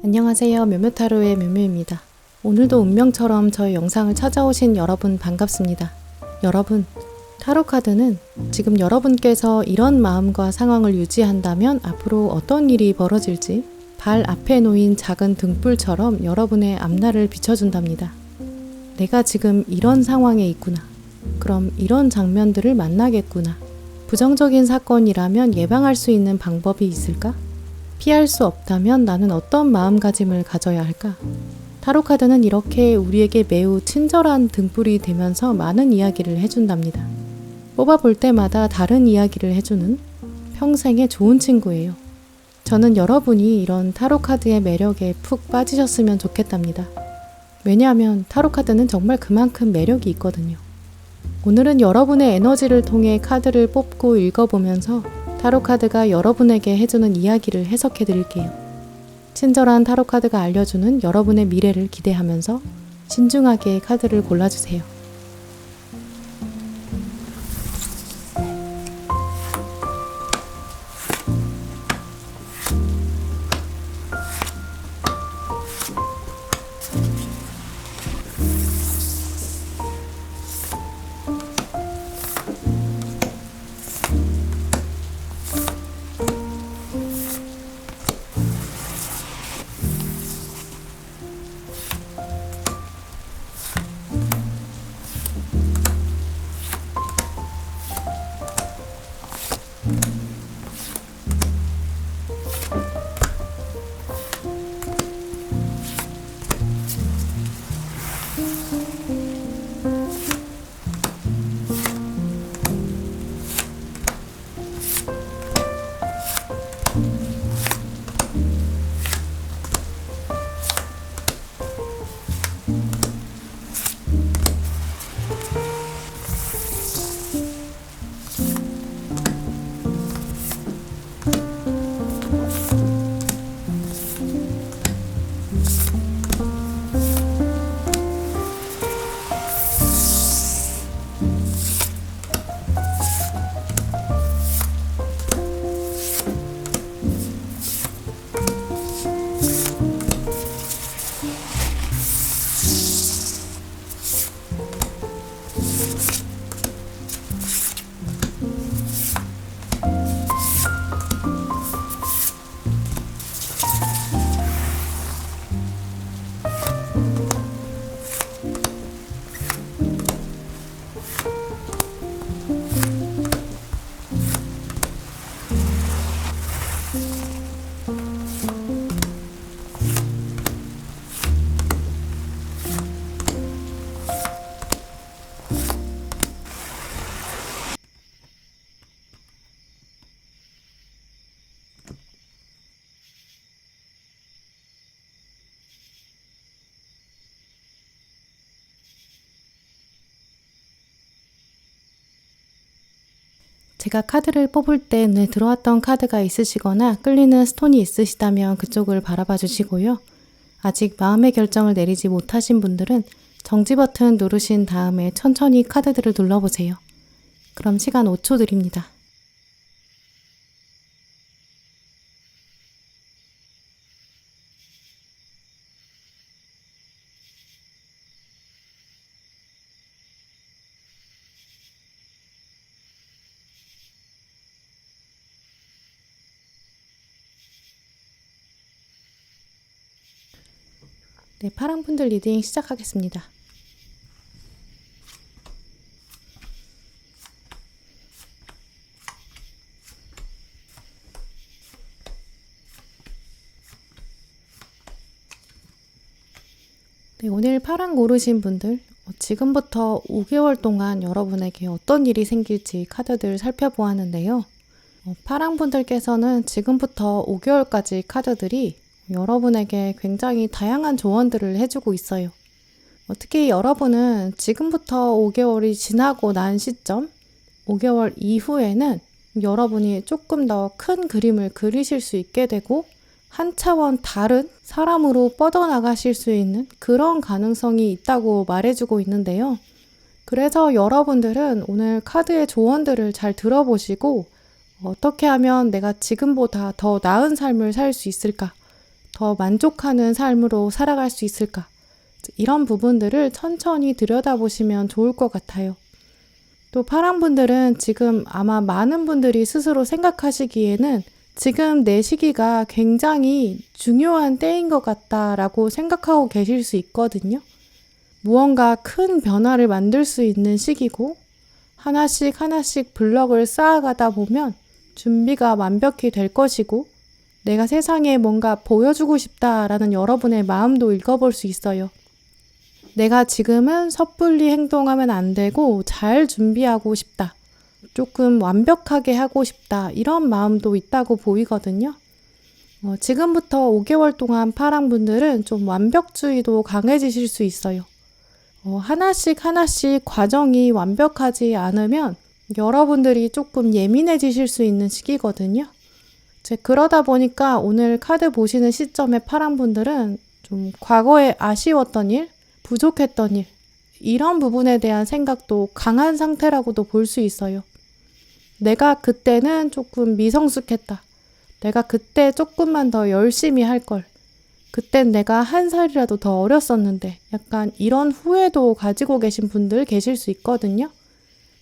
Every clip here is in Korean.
안녕하세요. 묘묘타로의 묘묘입니다. 오늘도 운명처럼 저의 영상을 찾아오신 여러분 반갑습니다. 여러분, 타로카드는 지금 여러분께서 이런 마음과 상황을 유지한다면 앞으로 어떤 일이 벌어질지 발 앞에 놓인 작은 등불처럼 여러분의 앞날을 비춰준답니다. 내가 지금 이런 상황에 있구나. 그럼 이런 장면들을 만나겠구나. 부정적인 사건이라면 예방할 수 있는 방법이 있을까? 피할 수 없다면 나는 어떤 마음가짐을 가져야 할까? 타로카드는 이렇게 우리에게 매우 친절한 등불이 되면서 많은 이야기를 해준답니다. 뽑아볼 때마다 다른 이야기를 해주는 평생의 좋은 친구예요. 저는 여러분이 이런 타로카드의 매력에 푹 빠지셨으면 좋겠답니다. 왜냐하면 타로카드는 정말 그만큼 매력이 있거든요. 오늘은 여러분의 에너지를 통해 카드를 뽑고 읽어보면서 타로카드가 여러분에게 해주는 이야기를 해석해 드릴게요. 친절한 타로카드가 알려주는 여러분의 미래를 기대하면서 신중하게 카드를 골라주세요. 제가 카드를 뽑을 때 눈에 들어왔던 카드가 있으시거나 끌리는 스톤이 있으시다면 그쪽을 바라봐 주시고요. 아직 마음의 결정을 내리지 못하신 분들은 정지 버튼 누르신 다음에 천천히 카드들을 눌러보세요. 그럼 시간 5초 드립니다. 네, 파랑분들 리딩 시작하겠습니다. 네, 오늘 파랑 고르신 분들, 지금부터 5개월 동안 여러분에게 어떤 일이 생길지 카드들 살펴보았는데요. 파랑 분들께서는 지금부터 5개월까지 카드들이 여러분에게 굉장히 다양한 조언들을 해주고 있어요. 특히 여러분은 지금부터 5개월이 지나고 난 시점, 5개월 이후에는 여러분이 조금 더 큰 그림을 그리실 수 있게 되고 한 차원 다른 사람으로 뻗어나가실 수 있는 그런 가능성이 있다고 말해주고 있는데요. 그래서 여러분들은 오늘 카드의 조언들을 잘 들어보시고 어떻게 하면 내가 지금보다 더 나은 삶을 살 수 있을까? 더 만족하는 삶으로 살아갈 수 있을까? 이런 부분들을 천천히 들여다보시면 좋을 것 같아요. 또 파랑분들은 지금 아마 많은 분들이 스스로 생각하시기에는 지금 내 시기가 굉장히 중요한 때인 것 같다라고 생각하고 계실 수 있거든요. 무언가 큰 변화를 만들 수 있는 시기고 하나씩 하나씩 블럭을 쌓아가다 보면 준비가 완벽히 될 것이고 내가 세상에 뭔가 보여주고 싶다라는 여러분의 마음도 읽어볼 수 있어요. 내가 지금은 섣불리 행동하면 안 되고 잘 준비하고 싶다. 조금 완벽하게 하고 싶다. 이런 마음도 있다고 보이거든요. 지금부터 5개월 동안 파랑분들은 좀 완벽주의도 강해지실 수 있어요. 하나씩 하나씩 과정이 완벽하지 않으면 여러분들이 조금 예민해지실 수 있는 시기거든요. 그러다 보니까 오늘 카드 보시는 시점에 파랑분들은 좀 과거에 아쉬웠던 일, 부족했던 일, 이런 부분에 대한 생각도 강한 상태라고도 볼 수 있어요. 내가 그때는 조금 미성숙했다. 내가 그때 조금만 더 열심히 할 걸. 그땐 내가 한 살이라도 더 어렸었는데 약간 이런 후회도 가지고 계신 분들 계실 수 있거든요.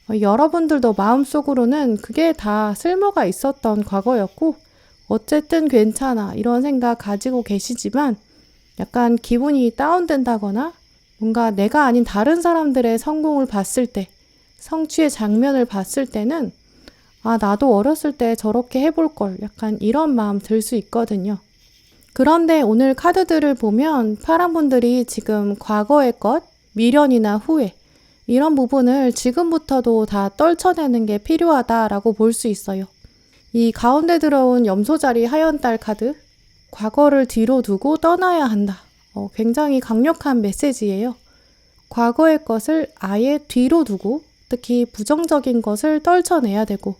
여러분들도 마음속으로는 그게 다 쓸모가 있었던 과거였고 어쨌든 괜찮아 이런 생각 가지고 계시지만 약간 기분이 다운된다거나 뭔가 내가 아닌 다른 사람들의 성공을 봤을 때, 성취의 장면을 봤을 때는 나도 어렸을 때 저렇게 해볼 걸 약간 이런 마음 들 수 있거든요. 그런데 오늘 카드들을 보면 파랑분들이 지금 과거의 것, 미련이나 후회 이런 부분을 지금부터도 다 떨쳐내는 게 필요하다라고 볼 수 있어요. 이 가운데 들어온 염소자리 하얀달 카드, 과거를 뒤로 두고 떠나야 한다. 굉장히 강력한 메시지예요. 과거의 것을 아예 뒤로 두고 특히 부정적인 것을 떨쳐내야 되고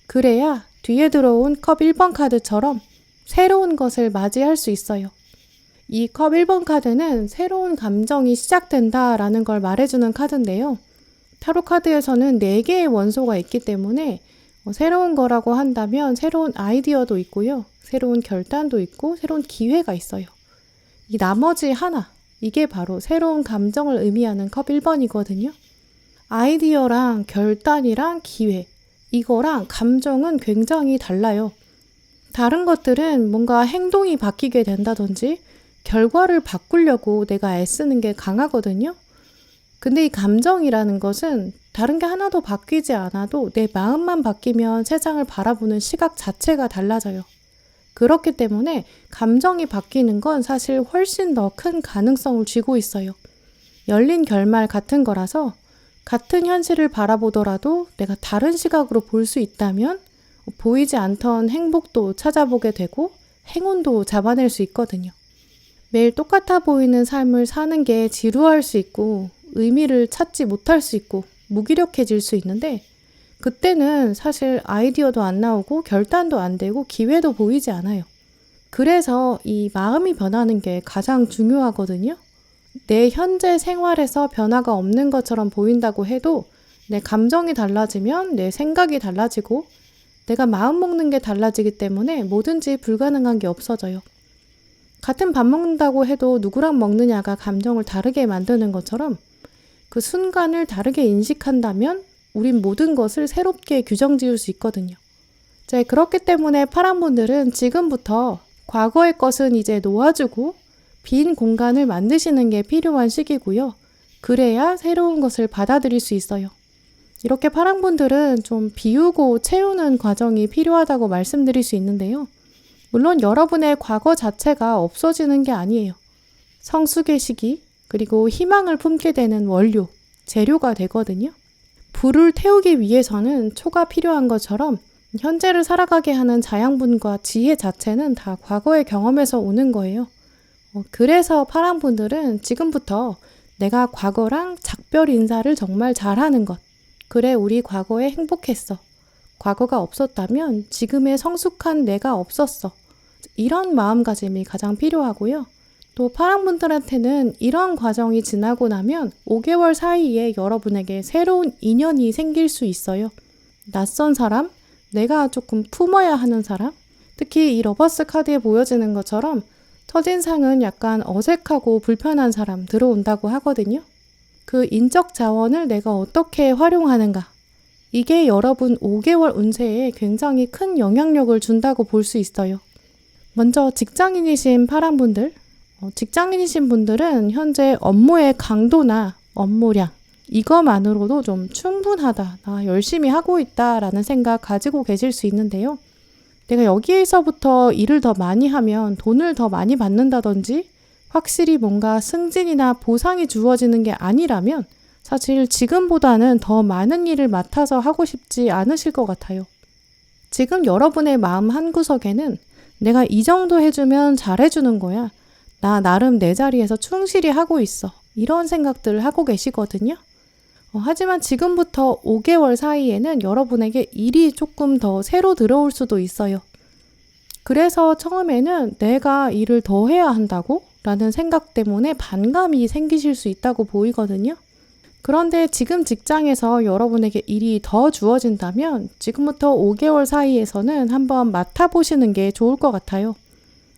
그래야 뒤에 들어온 컵 1번 카드처럼 새로운 것을 맞이할 수 있어요. 이 컵 1번 카드는 새로운 감정이 시작된다라는 걸 말해주는 카드인데요. 타로 카드에서는 4개의 원소가 있기 때문에 새로운 거라고 한다면 새로운 아이디어도 있고요. 새로운 결단도 있고 새로운 기회가 있어요. 이 나머지 하나, 이게 바로 새로운 감정을 의미하는 컵 1번이거든요. 아이디어랑 결단이랑 기회, 이거랑 감정은 굉장히 달라요. 다른 것들은 뭔가 행동이 바뀌게 된다든지 결과를 바꾸려고 내가 애쓰는 게 강하거든요. 근데 이 감정이라는 것은 다른 게 하나도 바뀌지 않아도 내 마음만 바뀌면 세상을 바라보는 시각 자체가 달라져요. 그렇기 때문에 감정이 바뀌는 건 사실 훨씬 더 큰 가능성을 쥐고 있어요. 열린 결말 같은 거라서 같은 현실을 바라보더라도 내가 다른 시각으로 볼 수 있다면 보이지 않던 행복도 찾아보게 되고 행운도 잡아낼 수 있거든요. 매일 똑같아 보이는 삶을 사는 게 지루할 수 있고 의미를 찾지 못할 수 있고 무기력해질 수 있는데 그때는 사실 아이디어도 안 나오고 결단도 안 되고 기회도 보이지 않아요. 그래서 이 마음이 변하는 게 가장 중요하거든요. 내 현재 생활에서 변화가 없는 것처럼 보인다고 해도 내 감정이 달라지면 내 생각이 달라지고 내가 마음 먹는 게 달라지기 때문에 뭐든지 불가능한 게 없어져요. 같은 밥 먹는다고 해도 누구랑 먹느냐가 감정을 다르게 만드는 것처럼 그 순간을 다르게 인식한다면 우린 모든 것을 새롭게 규정 지을 수 있거든요. 그렇기 때문에 파랑분들은 지금부터 과거의 것은 이제 놓아주고 빈 공간을 만드시는 게 필요한 시기고요. 그래야 새로운 것을 받아들일 수 있어요. 이렇게 파랑분들은 좀 비우고 채우는 과정이 필요하다고 말씀드릴 수 있는데요. 물론 여러분의 과거 자체가 없어지는 게 아니에요. 성숙의 시기, 그리고 희망을 품게 되는 원료, 재료가 되거든요. 불을 태우기 위해서는 초가 필요한 것처럼 현재를 살아가게 하는 자양분과 지혜 자체는 다 과거의 경험에서 오는 거예요. 그래서 파랑분들은 지금부터 내가 과거랑 작별 인사를 정말 잘하는 것. 그래, 우리 과거에 행복했어. 과거가 없었다면 지금의 성숙한 내가 없었어. 이런 마음가짐이 가장 필요하고요. 또 파랑분들한테는 이런 과정이 지나고 나면 5개월 사이에 여러분에게 새로운 인연이 생길 수 있어요. 낯선 사람, 내가 조금 품어야 하는 사람, 특히 이 러버스 카드에 보여지는 것처럼 첫인상은 약간 어색하고 불편한 사람 들어온다고 하거든요. 그 인적 자원을 내가 어떻게 활용하는가. 이게 여러분 5개월 운세에 굉장히 큰 영향력을 준다고 볼 수 있어요. 먼저 직장인이신 파랑분들, 직장인이신 분들은 현재 업무의 강도나 업무량, 이거만으로도 좀 충분하다, 나 열심히 하고 있다 라는 생각 가지고 계실 수 있는데요. 내가 여기에서부터 일을 더 많이 하면 돈을 더 많이 받는다든지 확실히 뭔가 승진이나 보상이 주어지는 게 아니라면 사실 지금보다는 더 많은 일을 맡아서 하고 싶지 않으실 것 같아요. 지금 여러분의 마음 한구석에는 내가 이 정도 해주면 잘해주는 거야. 나 나름 내 자리에서 충실히 하고 있어. 이런 생각들을 하고 계시거든요. 하지만 지금부터 5개월 사이에는 여러분에게 일이 조금 더 새로 들어올 수도 있어요. 그래서 처음에는 내가 일을 더 해야 한다고? 라는 생각 때문에 반감이 생기실 수 있다고 보이거든요. 그런데 지금 직장에서 여러분에게 일이 더 주어진다면 지금부터 5개월 사이에서는 한번 맡아보시는 게 좋을 것 같아요.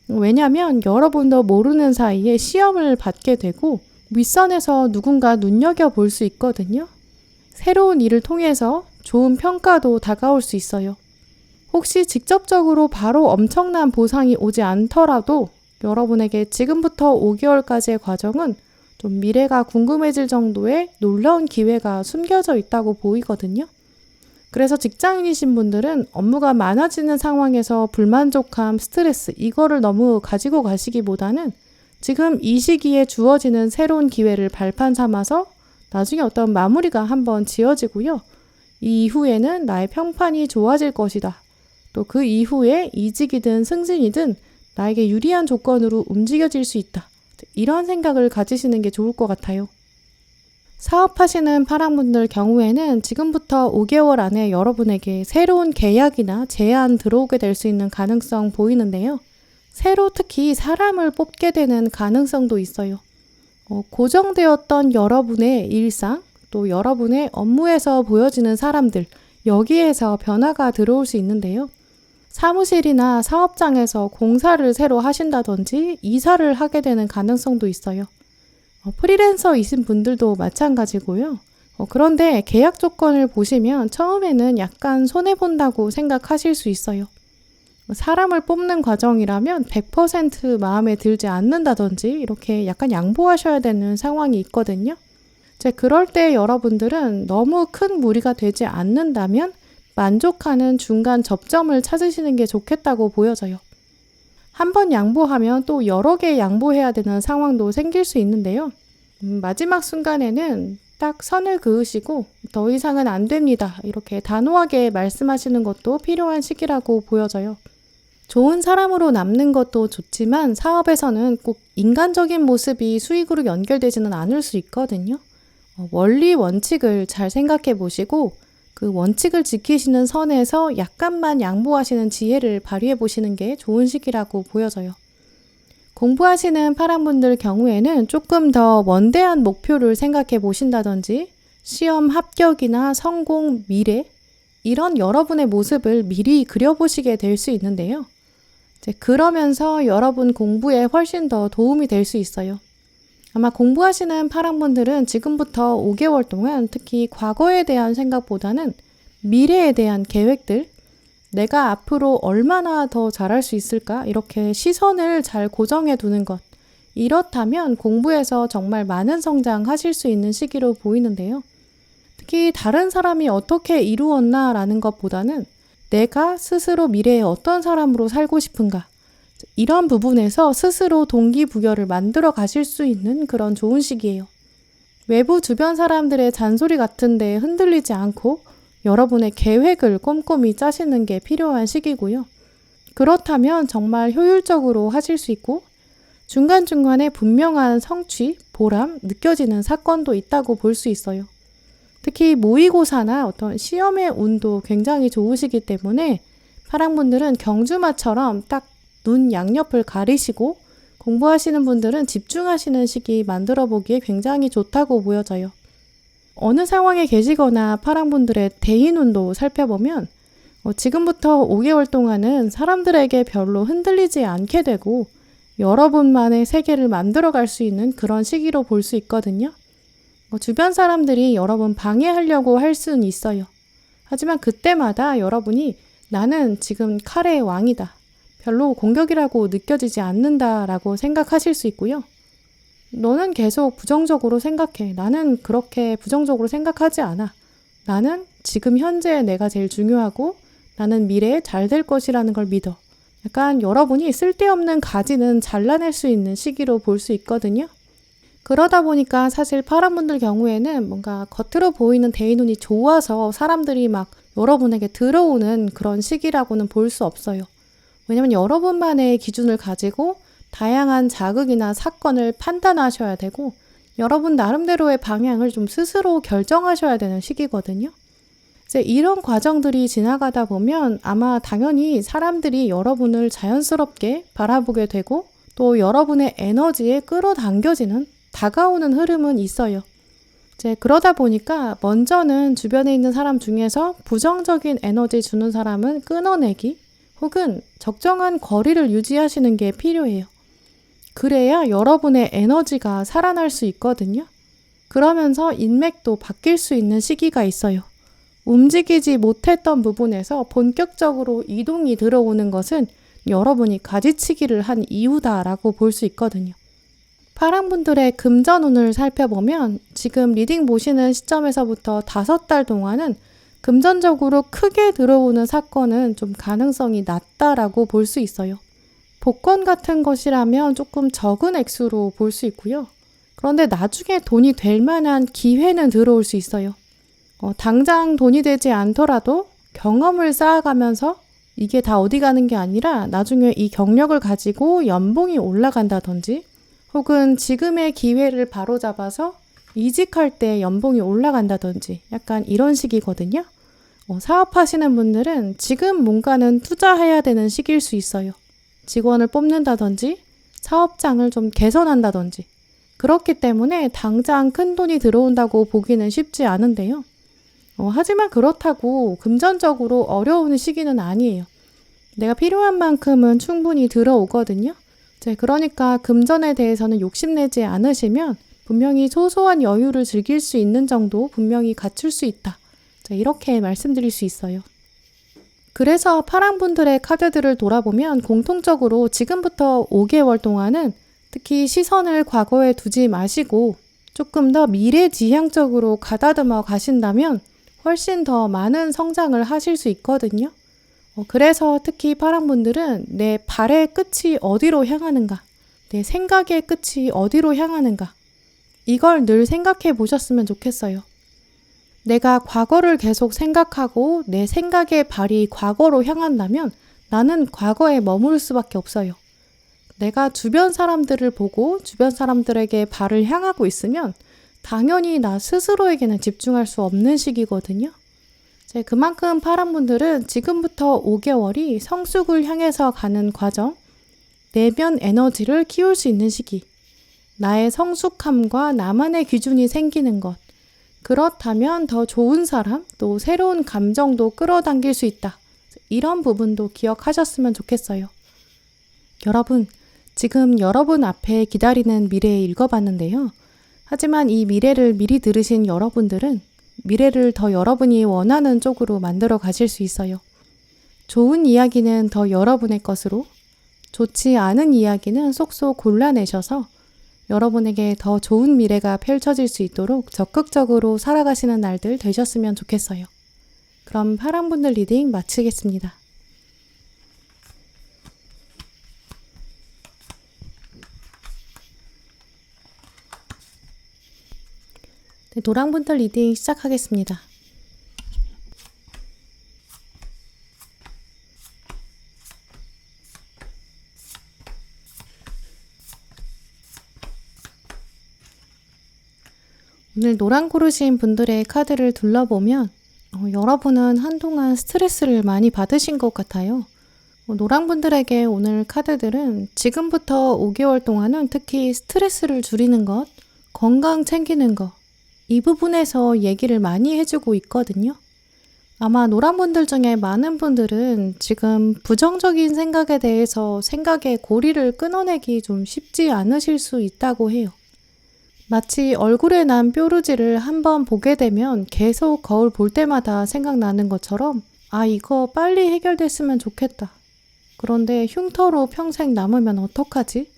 왜냐하면 여러분도 모르는 사이에 시험을 받게 되고 윗선에서 누군가 눈여겨볼 수 있거든요. 새로운 일을 통해서 좋은 평가도 다가올 수 있어요. 혹시 직접적으로 바로 엄청난 보상이 오지 않더라도 여러분에게 지금부터 5개월까지의 과정은 좀 미래가 궁금해질 정도의 놀라운 기회가 숨겨져 있다고 보이거든요. 그래서 직장인이신 분들은 업무가 많아지는 상황에서 불만족함, 스트레스 이거를 너무 가지고 가시기보다는 지금 이 시기에 주어지는 새로운 기회를 발판 삼아서 나중에 어떤 마무리가 한번 지어지고요. 이 이후에는 나의 평판이 좋아질 것이다. 또 그 이후에 이직이든 승진이든 나에게 유리한 조건으로 움직여질 수 있다. 이런 생각을 가지시는 게 좋을 것 같아요. 사업하시는 파랑분들 경우에는 지금부터 5개월 안에 여러분에게 새로운 계약이나 제안 들어오게 될 수 있는 가능성 보이는데요. 새로 특히 사람을 뽑게 되는 가능성도 있어요. 고정되었던 여러분의 일상, 또 여러분의 업무에서 보여지는 사람들, 여기에서 변화가 들어올 수 있는데요. 사무실이나 사업장에서 공사를 새로 하신다든지 이사를 하게 되는 가능성도 있어요. 프리랜서이신 분들도 마찬가지고요. 그런데 계약 조건을 보시면 처음에는 약간 손해본다고 생각하실 수 있어요. 사람을 뽑는 과정이라면 100% 마음에 들지 않는다든지 이렇게 약간 양보하셔야 되는 상황이 있거든요. 그럴 때 여러분들은 너무 큰 무리가 되지 않는다면 만족하는 중간 접점을 찾으시는 게 좋겠다고 보여져요. 한 번 양보하면 또 여러 개 양보해야 되는 상황도 생길 수 있는데요. 마지막 순간에는 딱 선을 그으시고 더 이상은 안 됩니다. 이렇게 단호하게 말씀하시는 것도 필요한 시기라고 보여져요. 좋은 사람으로 남는 것도 좋지만 사업에서는 꼭 인간적인 모습이 수익으로 연결되지는 않을 수 있거든요. 원리 원칙을 잘 생각해 보시고 그 원칙을 지키시는 선에서 약간만 양보하시는 지혜를 발휘해 보시는 게 좋은 시기라고 보여져요. 공부하시는 파랑분들 경우에는 조금 더 원대한 목표를 생각해 보신다든지 시험 합격이나 성공, 미래 이런 여러분의 모습을 미리 그려보시게 될 수 있는데요. 그러면서 여러분 공부에 훨씬 더 도움이 될 수 있어요. 아마 공부하시는 파랑분들은 지금부터 5개월 동안 특히 과거에 대한 생각보다는 미래에 대한 계획들, 내가 앞으로 얼마나 더 잘할 수 있을까? 이렇게 시선을 잘 고정해 두는 것. 이렇다면 공부에서 정말 많은 성장하실 수 있는 시기로 보이는데요. 특히 다른 사람이 어떻게 이루었나라는 것보다는 내가 스스로 미래에 어떤 사람으로 살고 싶은가? 이런 부분에서 스스로 동기부여를 만들어 가실 수 있는 그런 좋은 시기예요. 외부 주변 사람들의 잔소리 같은 데 흔들리지 않고 여러분의 계획을 꼼꼼히 짜시는 게 필요한 시기고요. 그렇다면 정말 효율적으로 하실 수 있고 중간중간에 분명한 성취, 보람, 느껴지는 사건도 있다고 볼 수 있어요. 특히 모의고사나 어떤 시험의 운도 굉장히 좋으시기 때문에 파랑분들은 경주마처럼 딱 눈 양옆을 가리시고 공부하시는 분들은 집중하시는 시기 만들어 보기에 굉장히 좋다고 보여져요. 어느 상황에 계시거나 파랑분들의 대인운도 살펴보면 지금부터 5개월 동안은 사람들에게 별로 흔들리지 않게 되고 여러분만의 세계를 만들어갈 수 있는 그런 시기로 볼 수 있거든요. 주변 사람들이 여러분 방해하려고 할 수는 있어요. 하지만 그때마다 여러분이 나는 지금 칼의 왕이다. 별로 공격이라고 느껴지지 않는다라고 생각하실 수 있고요. 너는 계속 부정적으로 생각해. 나는 그렇게 부정적으로 생각하지 않아. 나는 지금 현재 내가 제일 중요하고 나는 미래에 잘 될 것이라는 걸 믿어. 약간 여러분이 쓸데없는 가지는 잘라낼 수 있는 시기로 볼 수 있거든요. 그러다 보니까 사실 파란분들 경우에는 뭔가 겉으로 보이는 대인운이 좋아서 사람들이 막 여러분에게 들어오는 그런 시기라고는 볼 수 없어요. 왜냐면 여러분만의 기준을 가지고 다양한 자극이나 사건을 판단하셔야 되고 여러분 나름대로의 방향을 좀 스스로 결정하셔야 되는 시기거든요. 이제 이런 과정들이 지나가다 보면 아마 당연히 사람들이 여러분을 자연스럽게 바라보게 되고 또 여러분의 에너지에 끌어당겨지는 다가오는 흐름은 있어요. 이제 그러다 보니까 먼저는 주변에 있는 사람 중에서 부정적인 에너지 주는 사람은 끊어내기 혹은 적정한 거리를 유지하시는 게 필요해요. 그래야 여러분의 에너지가 살아날 수 있거든요. 그러면서 인맥도 바뀔 수 있는 시기가 있어요. 움직이지 못했던 부분에서 본격적으로 이동이 들어오는 것은 여러분이 가지치기를 한 이유다라고 볼 수 있거든요. 파랑분들의 금전운을 살펴보면 지금 리딩 보시는 시점에서부터 5달 동안은 금전적으로 크게 들어오는 사건은 좀 가능성이 낮다라고 볼 수 있어요. 복권 같은 것이라면 조금 적은 액수로 볼 수 있고요. 그런데 나중에 돈이 될 만한 기회는 들어올 수 있어요. 당장 돈이 되지 않더라도 경험을 쌓아가면서 이게 다 어디 가는 게 아니라 나중에 이 경력을 가지고 연봉이 올라간다든지 혹은 지금의 기회를 바로잡아서 이직할 때 연봉이 올라간다든지 약간 이런 식이거든요. 사업하시는 분들은 지금 뭔가는 투자해야 되는 시기일 수 있어요. 직원을 뽑는다든지 사업장을 좀 개선한다든지 그렇기 때문에 당장 큰 돈이 들어온다고 보기는 쉽지 않은데요. 하지만 그렇다고 금전적으로 어려운 시기는 아니에요. 내가 필요한 만큼은 충분히 들어오거든요. 그러니까 금전에 대해서는 욕심내지 않으시면 분명히 소소한 여유를 즐길 수 있는 정도 분명히 갖출 수 있다. 이렇게 말씀드릴 수 있어요. 그래서 파랑분들의 카드들을 돌아보면 공통적으로 지금부터 5개월 동안은 특히 시선을 과거에 두지 마시고 조금 더 미래지향적으로 가다듬어 가신다면 훨씬 더 많은 성장을 하실 수 있거든요. 그래서 특히 파랑분들은 내 발의 끝이 어디로 향하는가, 내 생각의 끝이 어디로 향하는가, 이걸 늘 생각해 보셨으면 좋겠어요. 내가 과거를 계속 생각하고 내 생각의 발이 과거로 향한다면 나는 과거에 머무를 수밖에 없어요. 내가 주변 사람들을 보고 주변 사람들에게 발을 향하고 있으면 당연히 나 스스로에게는 집중할 수 없는 시기거든요. 그만큼 파란분들은 지금부터 5개월이 성숙을 향해서 가는 과정, 내면 에너지를 키울 수 있는 시기, 나의 성숙함과 나만의 기준이 생기는 것, 그렇다면 더 좋은 사람, 또 새로운 감정도 끌어당길 수 있다. 이런 부분도 기억하셨으면 좋겠어요. 여러분, 지금 여러분 앞에 기다리는 미래 읽어봤는데요. 하지만 이 미래를 미리 들으신 여러분들은 미래를 더 여러분이 원하는 쪽으로 만들어 가실 수 있어요. 좋은 이야기는 더 여러분의 것으로, 좋지 않은 이야기는 쏙쏙 골라내셔서 여러분에게 더 좋은 미래가 펼쳐질 수 있도록 적극적으로 살아가시는 날들 되셨으면 좋겠어요. 그럼 파랑분들 리딩 마치겠습니다. 네, 노랑분들 리딩 시작하겠습니다. 오늘 노랑 고르신 분들의 카드를 둘러보면 여러분은 한동안 스트레스를 많이 받으신 것 같아요. 노랑 분들에게 오늘 카드들은 지금부터 5개월 동안은 특히 스트레스를 줄이는 것, 건강 챙기는 것, 이 부분에서 얘기를 많이 해주고 있거든요. 아마 노란 분들 중에 많은 분들은 지금 부정적인 생각에 대해서 생각의 고리를 끊어내기 좀 쉽지 않으실 수 있다고 해요. 마치 얼굴에 난 뾰루지를 한번 보게 되면 계속 거울 볼 때마다 생각나는 것처럼 아, 이거 빨리 해결됐으면 좋겠다. 그런데 흉터로 평생 남으면 어떡하지?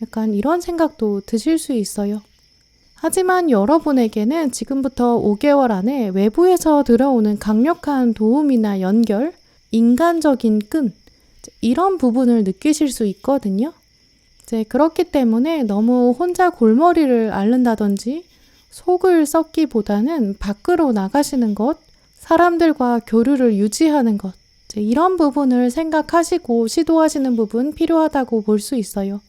약간 이런 생각도 드실 수 있어요. 하지만 여러분에게는 지금부터 5개월 안에 외부에서 들어오는 강력한 도움이나 연결, 인간적인 끈, 이런 부분을 느끼실 수 있거든요. 그렇기 때문에 너무 혼자 골머리를 앓는다든지 속을 썩기보다는 밖으로 나가시는 것, 사람들과 교류를 유지하는 것, 이런 부분을 생각하시고 시도하시는 부분 필요하다고 볼 수 있어요.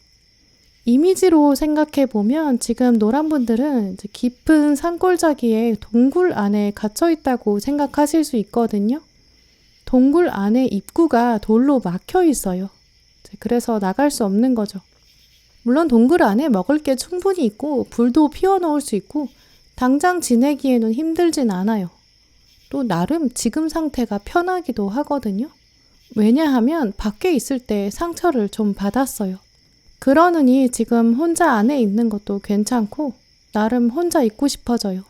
이미지로 생각해보면 지금 노란 분들은 깊은 산골짜기에 동굴 안에 갇혀 있다고 생각하실 수 있거든요. 동굴 안에 입구가 돌로 막혀 있어요. 그래서 나갈 수 없는 거죠. 물론 동굴 안에 먹을 게 충분히 있고 불도 피워놓을 수 있고 당장 지내기에는 힘들진 않아요. 또 나름 지금 상태가 편하기도 하거든요. 왜냐하면 밖에 있을 때 상처를 좀 받았어요. 그러느니 지금 혼자 안에 있는 것도 괜찮고 나름 혼자 있고 싶어져요.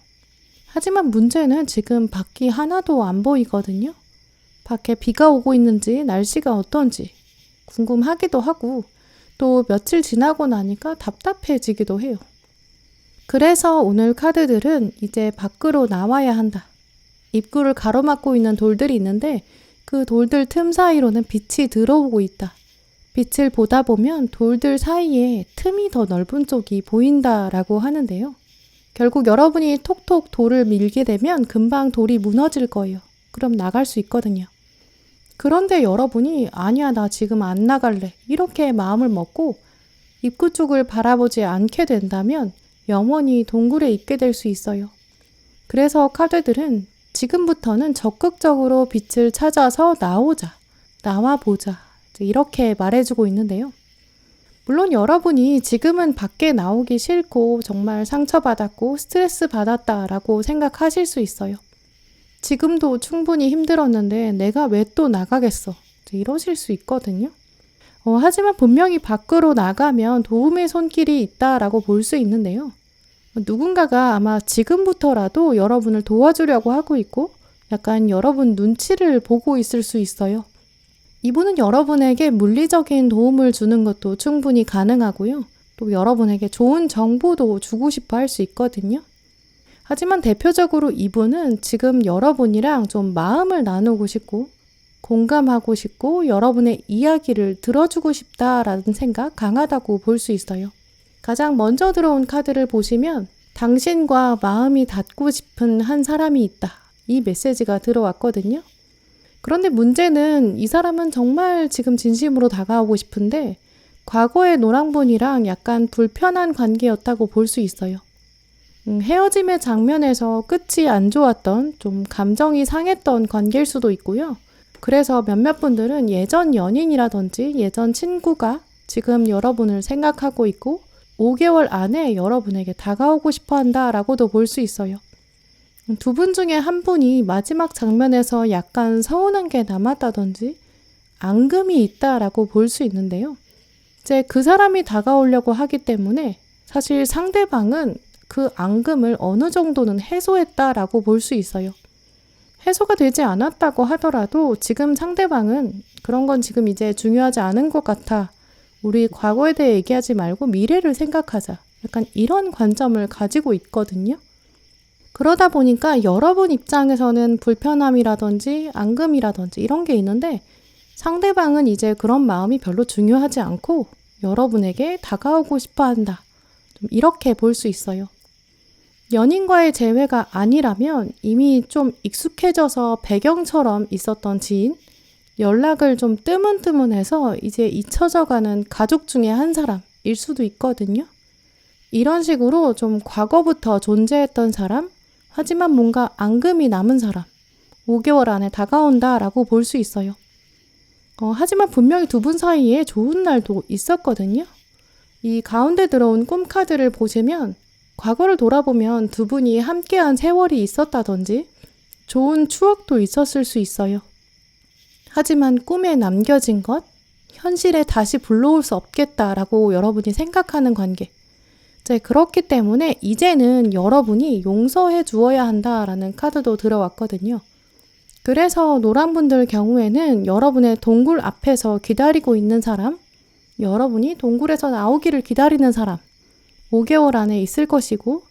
하지만 문제는 지금 밖이 하나도 안 보이거든요. 밖에 비가 오고 있는지 날씨가 어떤지 궁금하기도 하고 또 며칠 지나고 나니까 답답해지기도 해요. 그래서 오늘 카드들은 이제 밖으로 나와야 한다. 입구를 가로막고 있는 돌들이 있는데 그 돌들 틈 사이로는 빛이 들어오고 있다. 빛을 보다 보면 돌들 사이에 틈이 더 넓은 쪽이 보인다라고 하는데요. 결국 여러분이 톡톡 돌을 밀게 되면 금방 돌이 무너질 거예요. 그럼 나갈 수 있거든요. 그런데 여러분이 아니야, 나 지금 안 나갈래. 이렇게 마음을 먹고 입구 쪽을 바라보지 않게 된다면 영원히 동굴에 있게 될 수 있어요. 그래서 카드들은 지금부터는 적극적으로 빛을 찾아서 나오자, 나와보자. 이렇게 말해주고 있는데요. 물론 여러분이 지금은 밖에 나오기 싫고 정말 상처받았고 스트레스 받았다라고 생각하실 수 있어요. 지금도 충분히 힘들었는데 내가 왜 또 나가겠어? 이러실 수 있거든요. 하지만 분명히 밖으로 나가면 도움의 손길이 있다라고 볼 수 있는데요. 누군가가 아마 지금부터라도 여러분을 도와주려고 하고 있고 약간 여러분 눈치를 보고 있을 수 있어요. 이분은 여러분에게 물리적인 도움을 주는 것도 충분히 가능하고요. 또 여러분에게 좋은 정보도 주고 싶어 할 수 있거든요. 하지만 대표적으로 이분은 지금 여러분이랑 좀 마음을 나누고 싶고 공감하고 싶고 여러분의 이야기를 들어주고 싶다라는 생각 강하다고 볼 수 있어요. 가장 먼저 들어온 카드를 보시면 당신과 마음이 닿고 싶은 한 사람이 있다. 이 메시지가 들어왔거든요. 그런데 문제는 이 사람은 정말 지금 진심으로 다가오고 싶은데 과거의 노랑분이랑 약간 불편한 관계였다고 볼 수 있어요. 헤어짐의 장면에서 끝이 안 좋았던 좀 감정이 상했던 관계일 수도 있고요. 그래서 몇몇 분들은 예전 연인이라든지 예전 친구가 지금 여러분을 생각하고 있고 5개월 안에 여러분에게 다가오고 싶어 한다라고도 볼 수 있어요. 두 분 중에 한 분이 마지막 장면에서 약간 서운한 게 남았다든지 앙금이 있다라고 볼 수 있는데요. 이제 그 사람이 다가오려고 하기 때문에 사실 상대방은 그 앙금을 어느 정도는 해소했다라고 볼 수 있어요. 해소가 되지 않았다고 하더라도 지금 상대방은 그런 건 지금 이제 중요하지 않은 것 같아. 우리 과거에 대해 얘기하지 말고 미래를 생각하자. 약간 이런 관점을 가지고 있거든요. 그러다 보니까 여러분 입장에서는 불편함이라든지 앙금이라든지 이런 게 있는데 상대방은 이제 그런 마음이 별로 중요하지 않고 여러분에게 다가오고 싶어 한다. 좀 이렇게 볼 수 있어요. 연인과의 재회가 아니라면 이미 좀 익숙해져서 배경처럼 있었던 지인, 연락을 좀 뜨문뜨문해서 이제 잊혀져가는 가족 중에 한 사람일 수도 있거든요. 이런 식으로 좀 과거부터 존재했던 사람, 하지만 뭔가 앙금이 남은 사람, 5개월 안에 다가온다라고 볼 수 있어요. 하지만 분명히 두 분 사이에 좋은 날도 있었거든요. 이 가운데 들어온 꿈카드를 보시면 과거를 돌아보면 두 분이 함께한 세월이 있었다든지 좋은 추억도 있었을 수 있어요. 하지만 꿈에 남겨진 것, 현실에 다시 불러올 수 없겠다라고 여러분이 생각하는 관계. 그렇기 때문에 이제는 여러분이 용서해 주어야 한다라는 카드도 들어왔거든요. 그래서 노란분들 경우에는 여러분의 동굴 앞에서 기다리고 있는 사람, 여러분이 동굴에서 나오기를 기다리는 사람, 5개월 안에 있을 것이고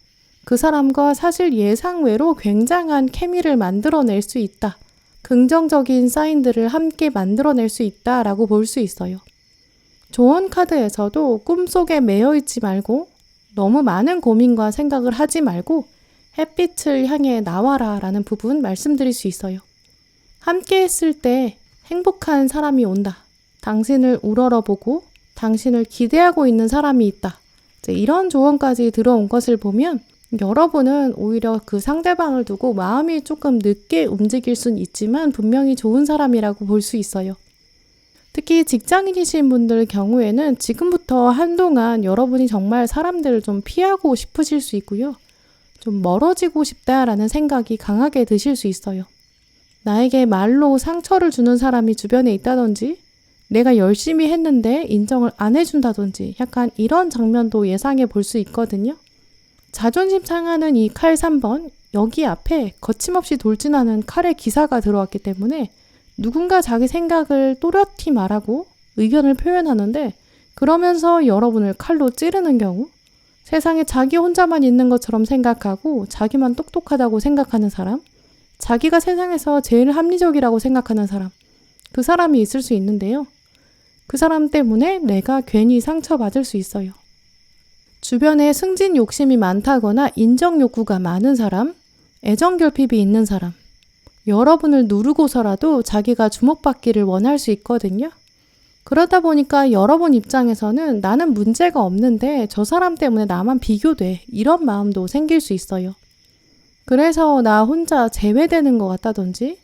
그 사람과 사실 예상외로 굉장한 케미를 만들어낼 수 있다. 긍정적인 사인들을 함께 만들어낼 수 있다라고 볼 수 있어요. 조언 카드에서도 꿈속에 매여 있지 말고 너무 많은 고민과 생각을 하지 말고 햇빛을 향해 나와라 라는 부분 말씀드릴 수 있어요. 함께 했을 때 행복한 사람이 온다. 당신을 우러러보고 당신을 기대하고 있는 사람이 있다. 이런 조언까지 들어온 것을 보면 여러분은 오히려 그 상대방을 두고 마음이 조금 늦게 움직일 순 있지만 분명히 좋은 사람이라고 볼 수 있어요. 특히 직장인이신 분들 경우에는 지금부터 한동안 여러분이 정말 사람들을 좀 피하고 싶으실 수 있고요. 좀 멀어지고 싶다라는 생각이 강하게 드실 수 있어요. 나에게 말로 상처를 주는 사람이 주변에 있다든지 내가 열심히 했는데 인정을 안 해준다든지 약간 이런 장면도 예상해 볼 수 있거든요. 자존심 상하는 이 칼 3번, 여기 앞에 거침없이 돌진하는 칼의 기사가 들어왔기 때문에 누군가 자기 생각을 또렷이 말하고 의견을 표현하는데 그러면서 여러분을 칼로 찌르는 경우, 세상에 자기 혼자만 있는 것처럼 생각하고 자기만 똑똑하다고 생각하는 사람, 자기가 세상에서 제일 합리적이라고 생각하는 사람, 그 사람이 있을 수 있는데요. 그 사람 때문에 내가 괜히 상처받을 수 있어요. 주변에 승진 욕심이 많다거나 인정 욕구가 많은 사람, 애정 결핍이 있는 사람, 여러분을 누르고서라도 자기가 주목받기를 원할 수 있거든요. 그러다 보니까 여러분 입장에서는 나는 문제가 없는데 저 사람 때문에 나만 비교돼. 이런 마음도 생길 수 있어요. 그래서 나 혼자 제외되는 것 같다든지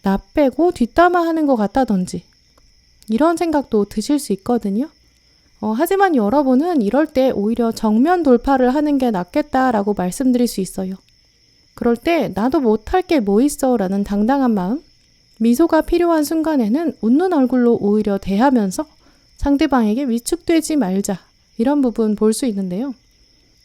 나 빼고 뒷담화하는 것 같다든지 이런 생각도 드실 수 있거든요. 하지만 여러분은 이럴 때 오히려 정면 돌파를 하는 게 낫겠다라고 말씀드릴 수 있어요. 그럴 때 나도 못할 게 뭐 있어 라는 당당한 마음, 미소가 필요한 순간에는 웃는 얼굴로 오히려 대하면서 상대방에게 위축되지 말자 이런 부분 볼 수 있는데요.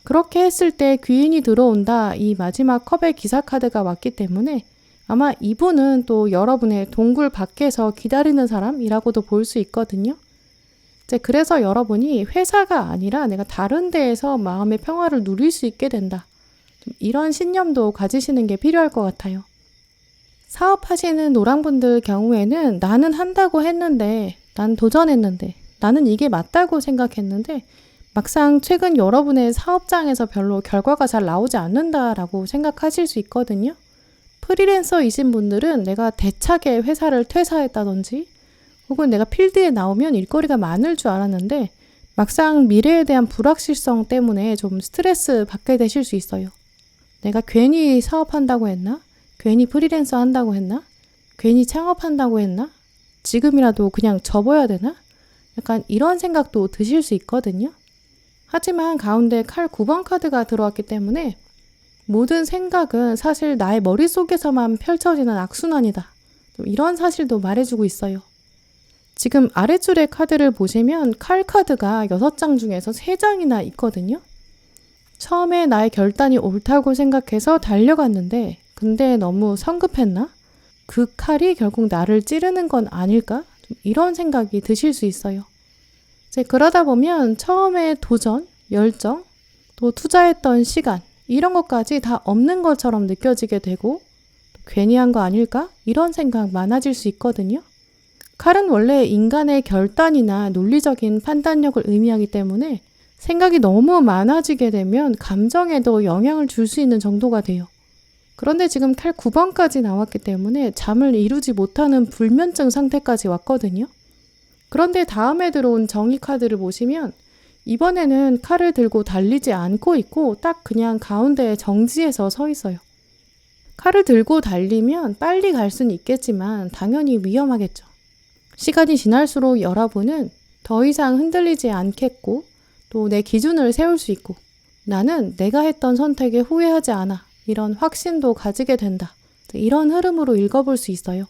그렇게 했을 때 귀인이 들어온다 이 마지막 컵의 기사 카드가 왔기 때문에 아마 이분은 또 여러분의 동굴 밖에서 기다리는 사람이라고도 볼 수 있거든요. 그래서 여러분이 회사가 아니라 내가 다른 데에서 마음의 평화를 누릴 수 있게 된다. 좀 이런 신념도 가지시는 게 필요할 것 같아요. 사업하시는 노랑분들 경우에는 나는 한다고 했는데, 난 도전했는데, 나는 이게 맞다고 생각했는데 막상 최근 여러분의 사업장에서 별로 결과가 잘 나오지 않는다라고 생각하실 수 있거든요. 프리랜서이신 분들은 내가 대차게 회사를 퇴사했다든지 혹은 내가 필드에 나오면 일거리가 많을 줄 알았는데 막상 미래에 대한 불확실성 때문에 좀 스트레스 받게 되실 수 있어요. 내가 괜히 사업한다고 했나? 괜히 프리랜서 한다고 했나? 괜히 창업한다고 했나? 지금이라도 그냥 접어야 되나? 약간 이런 생각도 드실 수 있거든요. 하지만 가운데 칼 9번 카드가 들어왔기 때문에 모든 생각은 사실 나의 머릿속에서만 펼쳐지는 악순환이다. 좀 이런 사실도 말해주고 있어요. 지금 아래줄의 카드를 보시면 칼 카드가 6장 중에서 3장이나 있거든요. 처음에 나의 결단이 옳다고 생각해서 달려갔는데 근데 너무 성급했나? 그 칼이 결국 나를 찌르는 건 아닐까? 좀 이런 생각이 드실 수 있어요. 그러다 보면 처음에 도전, 열정, 또 투자했던 시간 이런 것까지 다 없는 것처럼 느껴지게 되고 괜히 한 거 아닐까? 이런 생각 많아질 수 있거든요. 칼은 원래 인간의 결단이나 논리적인 판단력을 의미하기 때문에 생각이 너무 많아지게 되면 감정에도 영향을 줄 수 있는 정도가 돼요. 그런데 지금 칼 9번까지 나왔기 때문에 잠을 이루지 못하는 불면증 상태까지 왔거든요. 그런데 다음에 들어온 정의 카드를 보시면 이번에는 칼을 들고 달리지 않고 있고 딱 그냥 가운데에 정지해서 서 있어요. 칼을 들고 달리면 빨리 갈 수는 있겠지만 당연히 위험하겠죠. 시간이 지날수록 여러분은 더 이상 흔들리지 않겠고 또 내 기준을 세울 수 있고 나는 내가 했던 선택에 후회하지 않아 이런 확신도 가지게 된다. 이런 흐름으로 읽어볼 수 있어요.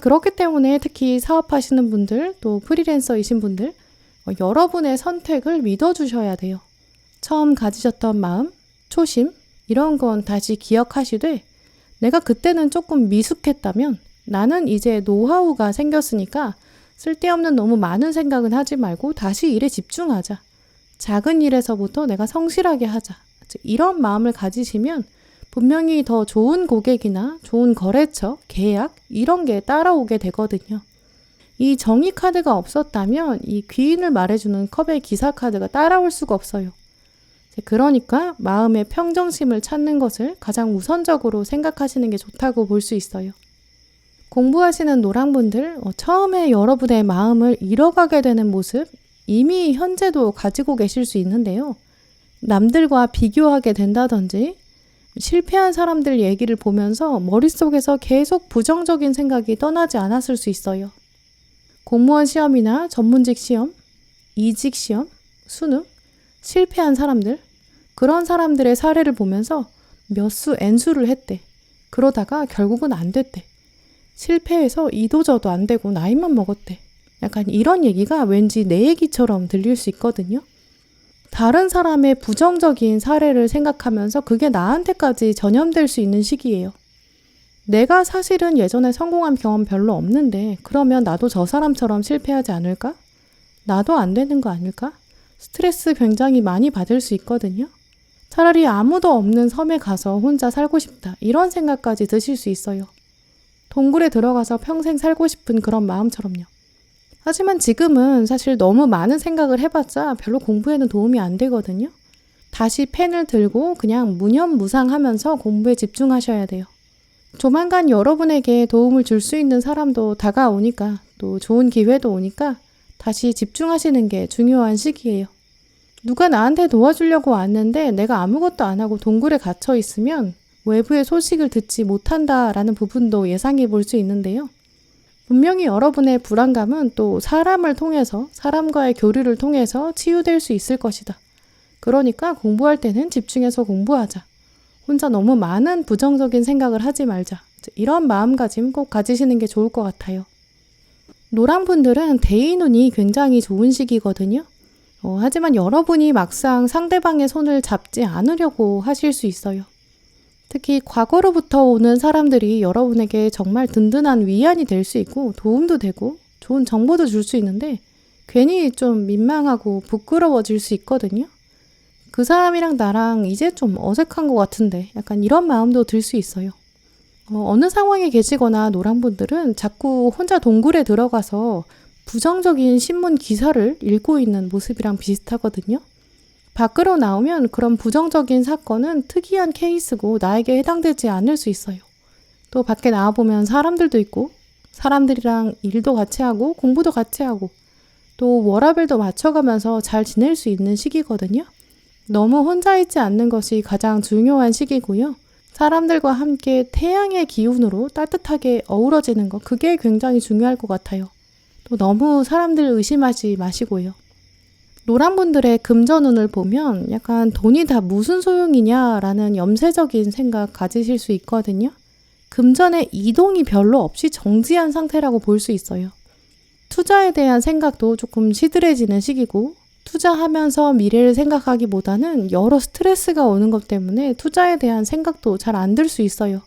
그렇기 때문에 특히 사업하시는 분들, 또 프리랜서이신 분들, 여러분의 선택을 믿어주셔야 돼요. 처음 가지셨던 마음, 초심, 이런 건 다시 기억하시되 내가 그때는 조금 미숙했다면 나는 이제 노하우가 생겼으니까 쓸데없는 너무 많은 생각은 하지 말고 다시 일에 집중하자. 작은 일에서부터 내가 성실하게 하자. 이런 마음을 가지시면 분명히 더 좋은 고객이나 좋은 거래처, 계약 이런 게 따라오게 되거든요. 이 정의 카드가 없었다면 이 귀인을 말해주는 컵의 기사 카드가 따라올 수가 없어요. 그러니까 마음의 평정심을 찾는 것을 가장 우선적으로 생각하시는 게 좋다고 볼 수 있어요. 공부하시는 노랑분들, 처음에 여러분의 마음을 잃어가게 되는 모습 이미 현재도 가지고 계실 수 있는데요. 남들과 비교하게 된다든지 실패한 사람들 얘기를 보면서 머릿속에서 계속 부정적인 생각이 떠나지 않았을 수 있어요. 공무원 시험이나 전문직 시험, 이직 시험, 수능, 실패한 사람들, 그런 사람들의 사례를 보면서 몇 수 N수를 했대. 그러다가 결국은 안 됐대. 실패해서 이도저도 안 되고 나이만 먹었대. 약간 이런 얘기가 왠지 내 얘기처럼 들릴 수 있거든요. 다른 사람의 부정적인 사례를 생각하면서 그게 나한테까지 전염될 수 있는 시기예요. 내가 사실은 예전에 성공한 경험 별로 없는데 그러면 나도 저 사람처럼 실패하지 않을까? 나도 안 되는 거 아닐까? 스트레스 굉장히 많이 받을 수 있거든요. 차라리 아무도 없는 섬에 가서 혼자 살고 싶다. 이런 생각까지 드실 수 있어요. 동굴에 들어가서 평생 살고 싶은 그런 마음처럼요. 하지만 지금은 사실 너무 많은 생각을 해봤자 별로 공부에는 도움이 안 되거든요. 다시 펜을 들고 그냥 무념무상하면서 공부에 집중하셔야 돼요. 조만간 여러분에게 도움을 줄 수 있는 사람도 다가오니까 또 좋은 기회도 오니까 다시 집중하시는 게 중요한 시기예요. 누가 나한테 도와주려고 왔는데 내가 아무것도 안 하고 동굴에 갇혀 있으면 외부의 소식을 듣지 못한다라는 부분도 예상해 볼 수 있는데요. 분명히 여러분의 불안감은 또 사람을 통해서, 사람과의 교류를 통해서 치유될 수 있을 것이다. 그러니까 공부할 때는 집중해서 공부하자. 혼자 너무 많은 부정적인 생각을 하지 말자. 이런 마음가짐 꼭 가지시는 게 좋을 것 같아요. 노랑분들은 대인운이 굉장히 좋은 시기거든요. 하지만 여러분이 막상 상대방의 손을 잡지 않으려고 하실 수 있어요. 특히 과거로부터 오는 사람들이 여러분에게 정말 든든한 위안이 될 수 있고 도움도 되고 좋은 정보도 줄 수 있는데 괜히 좀 민망하고 부끄러워질 수 있거든요. 그 사람이랑 나랑 이제 좀 어색한 것 같은데 약간 이런 마음도 들 수 있어요. 어느 상황에 계시거나 노랑분들은 자꾸 혼자 동굴에 들어가서 부정적인 신문 기사를 읽고 있는 모습이랑 비슷하거든요. 밖으로 나오면 그런 부정적인 사건은 특이한 케이스고 나에게 해당되지 않을 수 있어요. 또 밖에 나와보면 사람들도 있고 사람들이랑 일도 같이 하고 공부도 같이 하고 또 워라밸도 맞춰가면서 잘 지낼 수 있는 시기거든요. 너무 혼자 있지 않는 것이 가장 중요한 시기고요. 사람들과 함께 태양의 기운으로 따뜻하게 어우러지는 것, 그게 굉장히 중요할 것 같아요. 또 너무 사람들 의심하지 마시고요. 노랑분들의 금전운을 보면 약간 돈이 다 무슨 소용이냐라는 염세적인 생각 가지실 수 있거든요. 금전의 이동이 별로 없이 정지한 상태라고 볼 수 있어요. 투자에 대한 생각도 조금 시들해지는 시기고 투자하면서 미래를 생각하기보다는 여러 스트레스가 오는 것 때문에 투자에 대한 생각도 잘 안 들 수 있어요.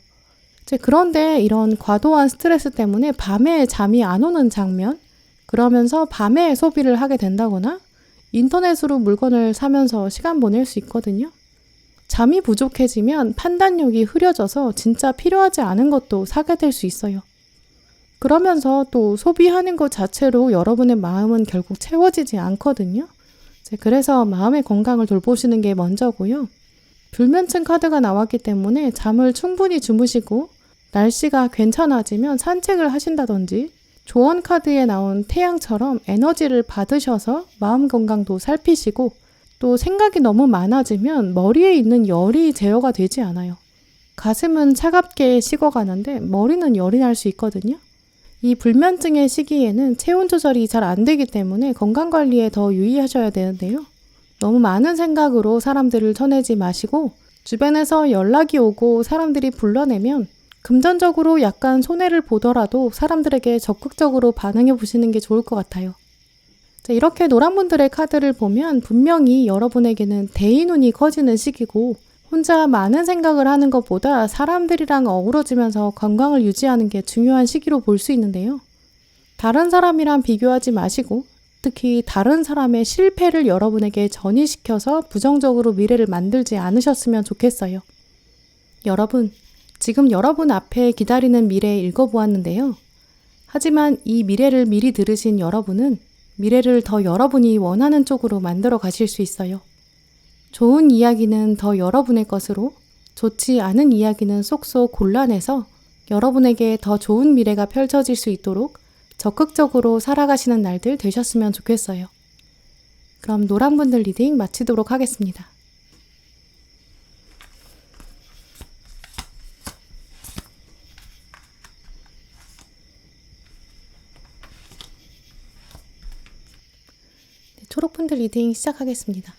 그런데 이런 과도한 스트레스 때문에 밤에 잠이 안 오는 장면, 그러면서 밤에 소비를 하게 된다거나 인터넷으로 물건을 사면서 시간 보낼 수 있거든요. 잠이 부족해지면 판단력이 흐려져서 진짜 필요하지 않은 것도 사게 될 수 있어요. 그러면서 또 소비하는 것 자체로 여러분의 마음은 결국 채워지지 않거든요. 그래서 마음의 건강을 돌보시는 게 먼저고요. 불면증 카드가 나왔기 때문에 잠을 충분히 주무시고 날씨가 괜찮아지면 산책을 하신다든지 조언 카드에 나온 태양처럼 에너지를 받으셔서 마음 건강도 살피시고 또 생각이 너무 많아지면 머리에 있는 열이 제어가 되지 않아요. 가슴은 차갑게 식어가는데 머리는 열이 날 수 있거든요. 이 불면증의 시기에는 체온 조절이 잘 안 되기 때문에 건강관리에 더 유의하셔야 되는데요. 너무 많은 생각으로 사람들을 쳐내지 마시고 주변에서 연락이 오고 사람들이 불러내면 금전적으로 약간 손해를 보더라도 사람들에게 적극적으로 반응해 보시는 게 좋을 것 같아요. 자, 이렇게 노란분들의 카드를 보면 분명히 여러분에게는 대인운이 커지는 시기고 혼자 많은 생각을 하는 것보다 사람들이랑 어우러지면서 건강을 유지하는 게 중요한 시기로 볼 수 있는데요. 다른 사람이랑 비교하지 마시고 특히 다른 사람의 실패를 여러분에게 전이시켜서 부정적으로 미래를 만들지 않으셨으면 좋겠어요. 여러분, 지금 여러분 앞에 기다리는 미래 읽어보았는데요. 하지만 이 미래를 미리 들으신 여러분은 미래를 더 여러분이 원하는 쪽으로 만들어 가실 수 있어요. 좋은 이야기는 더 여러분의 것으로, 좋지 않은 이야기는 쏙쏙 골라내서 여러분에게 더 좋은 미래가 펼쳐질 수 있도록 적극적으로 살아가시는 날들 되셨으면 좋겠어요. 그럼 노란분들 리딩 마치도록 하겠습니다. 네, 초록분들 리딩 시작하겠습니다.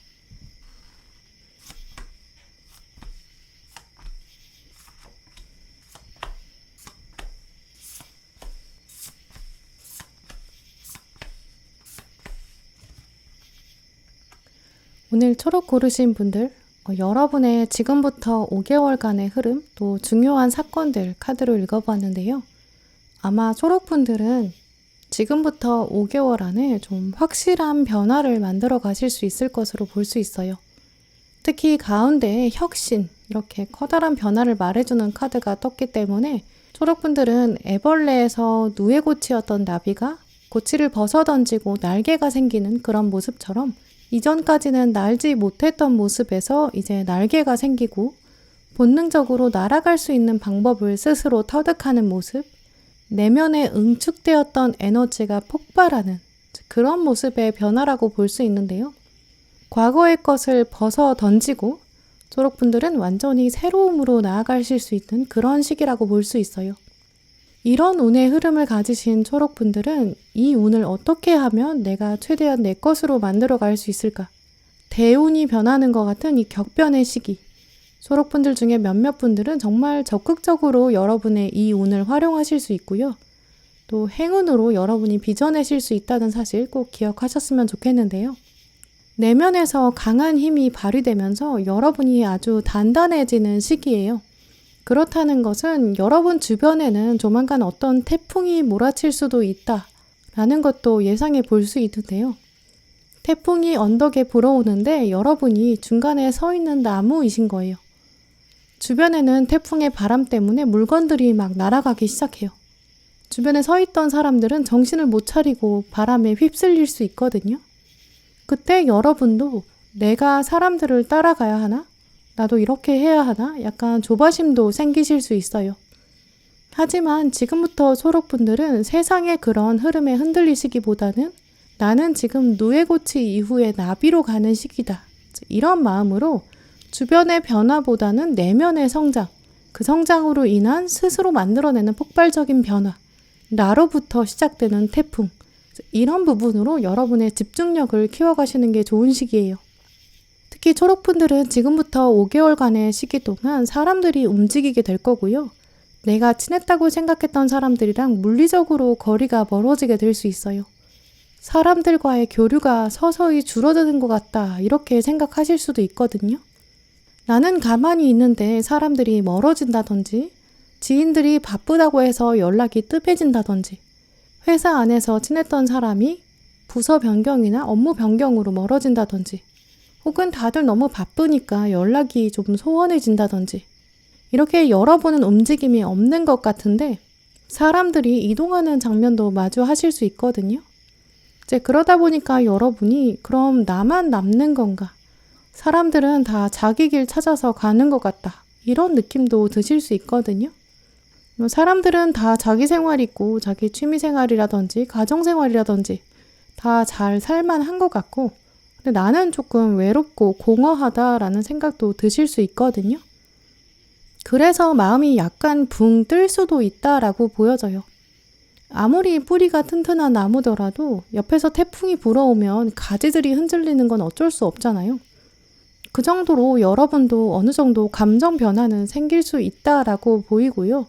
오늘 초록 고르신 분들, 여러분의 지금부터 5개월간의 흐름, 또 중요한 사건들 카드로 읽어봤는데요. 아마 초록분들은 지금부터 5개월 안에 좀 확실한 변화를 만들어 가실 수 있을 것으로 볼 수 있어요. 특히 가운데 혁신, 이렇게 커다란 변화를 말해주는 카드가 떴기 때문에 초록분들은 애벌레에서 누에고치였던 나비가 고치를 벗어던지고 날개가 생기는 그런 모습처럼 이전까지는 날지 못했던 모습에서 이제 날개가 생기고 본능적으로 날아갈 수 있는 방법을 스스로 터득하는 모습, 내면에 응축되었던 에너지가 폭발하는 그런 모습의 변화라고 볼 수 있는데요. 과거의 것을 벗어 던지고 초록분들은 완전히 새로움으로 나아가실 수 있는 그런 시기라고 볼 수 있어요. 이런 운의 흐름을 가지신 초록분들은 이 운을 어떻게 하면 내가 최대한 내 것으로 만들어 갈 수 있을까? 대운이 변하는 것 같은 이 격변의 시기. 초록분들 중에 몇몇 분들은 정말 적극적으로 여러분의 이 운을 활용하실 수 있고요. 또 행운으로 여러분이 빚어내실 수 있다는 사실 꼭 기억하셨으면 좋겠는데요. 내면에서 강한 힘이 발휘되면서 여러분이 아주 단단해지는 시기예요. 그렇다는 것은 여러분 주변에는 조만간 어떤 태풍이 몰아칠 수도 있다라는 것도 예상해 볼 수 있는데요. 태풍이 언덕에 불어오는데 여러분이 중간에 서 있는 나무이신 거예요. 주변에는 태풍의 바람 때문에 물건들이 막 날아가기 시작해요. 주변에 서 있던 사람들은 정신을 못 차리고 바람에 휩쓸릴 수 있거든요. 그때 여러분도 내가 사람들을 따라가야 하나? 나도 이렇게 해야 하나? 약간 조바심도 생기실 수 있어요. 하지만 지금부터 초록분들은 세상의 그런 흐름에 흔들리시기보다는 나는 지금 누에고치 이후에 나비로 가는 시기다. 이런 마음으로 주변의 변화보다는 내면의 성장, 그 성장으로 인한 스스로 만들어내는 폭발적인 변화, 나로부터 시작되는 태풍, 이런 부분으로 여러분의 집중력을 키워가시는 게 좋은 시기예요. 특히 초록분들은 지금부터 5개월간의 시기 동안 사람들이 움직이게 될 거고요. 내가 친했다고 생각했던 사람들이랑 물리적으로 거리가 멀어지게 될 수 있어요. 사람들과의 교류가 서서히 줄어드는 것 같다, 이렇게 생각하실 수도 있거든요. 나는 가만히 있는데 사람들이 멀어진다든지, 지인들이 바쁘다고 해서 연락이 뜸해진다든지, 회사 안에서 친했던 사람이 부서 변경이나 업무 변경으로 멀어진다든지, 혹은 다들 너무 바쁘니까 연락이 좀 소원해진다든지, 이렇게 열어보는 움직임이 없는 것 같은데 사람들이 이동하는 장면도 마주하실 수 있거든요. 이제 그러다 보니까 여러분이 그럼 나만 남는 건가? 사람들은 다 자기 길 찾아서 가는 것 같다. 이런 느낌도 드실 수 있거든요. 사람들은 다 자기 생활 있고 자기 취미 생활이라든지 가정 생활이라든지 다 잘 살만한 것 같고, 근데 나는 조금 외롭고 공허하다라는 생각도 드실 수 있거든요. 그래서 마음이 약간 붕 뜰 수도 있다라고 보여져요. 아무리 뿌리가 튼튼한 나무더라도 옆에서 태풍이 불어오면 가지들이 흔들리는 건 어쩔 수 없잖아요. 그 정도로 여러분도 어느 정도 감정 변화는 생길 수 있다라고 보이고요.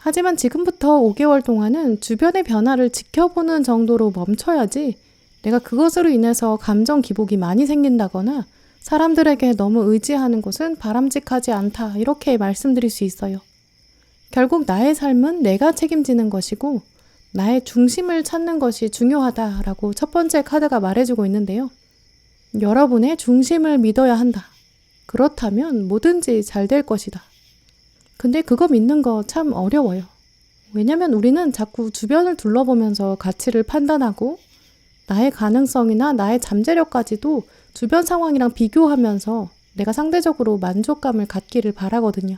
하지만 지금부터 5개월 동안은 주변의 변화를 지켜보는 정도로 멈춰야지 내가 그것으로 인해서 감정 기복이 많이 생긴다거나 사람들에게 너무 의지하는 것은 바람직하지 않다 이렇게 말씀드릴 수 있어요. 결국 나의 삶은 내가 책임지는 것이고 나의 중심을 찾는 것이 중요하다라고 첫 번째 카드가 말해주고 있는데요. 여러분의 중심을 믿어야 한다. 그렇다면 뭐든지 잘 될 것이다. 근데 그거 믿는 거 참 어려워요. 왜냐면 우리는 자꾸 주변을 둘러보면서 가치를 판단하고 나의 가능성이나 나의 잠재력까지도 주변 상황이랑 비교하면서 내가 상대적으로 만족감을 갖기를 바라거든요.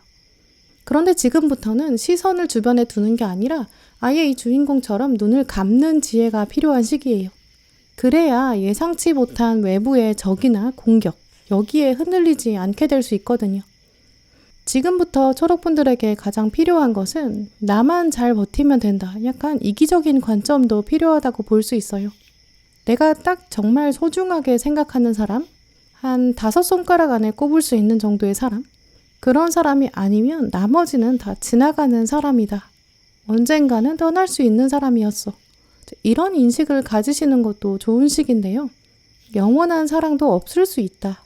그런데 지금부터는 시선을 주변에 두는 게 아니라 아예 이 주인공처럼 눈을 감는 지혜가 필요한 시기예요. 그래야 예상치 못한 외부의 적이나 공격, 여기에 흔들리지 않게 될 수 있거든요. 지금부터 초록분들에게 가장 필요한 것은 나만 잘 버티면 된다. 약간 이기적인 관점도 필요하다고 볼 수 있어요. 내가 딱 정말 소중하게 생각하는 사람, 한 5손가락 안에 꼽을 수 있는 정도의 사람, 그런 사람이 아니면 나머지는 다 지나가는 사람이다. 언젠가는 떠날 수 있는 사람이었어. 이런 인식을 가지시는 것도 좋은 시기인데요. 영원한 사랑도 없을 수 있다.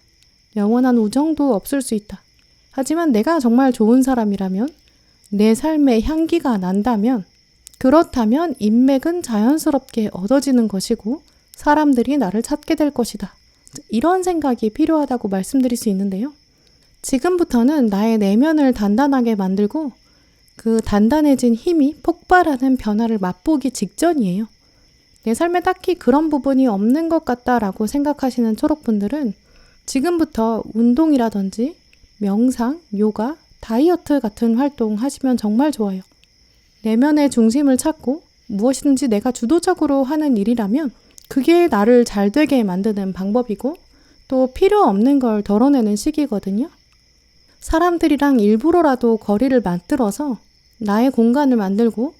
영원한 우정도 없을 수 있다. 하지만 내가 정말 좋은 사람이라면, 내 삶에 향기가 난다면, 그렇다면 인맥은 자연스럽게 얻어지는 것이고 사람들이 나를 찾게 될 것이다. 이런 생각이 필요하다고 말씀드릴 수 있는데요. 지금부터는 나의 내면을 단단하게 만들고 그 단단해진 힘이 폭발하는 변화를 맛보기 직전이에요. 내 삶에 딱히 그런 부분이 없는 것 같다라고 생각하시는 초록분들은 지금부터 운동이라든지 명상, 요가, 다이어트 같은 활동 하시면 정말 좋아요. 내면의 중심을 찾고 무엇이든지 내가 주도적으로 하는 일이라면 그게 나를 잘 되게 만드는 방법이고 또 필요 없는 걸 덜어내는 시기거든요. 사람들이랑 일부러라도 거리를 만들어서 나의 공간을 만들고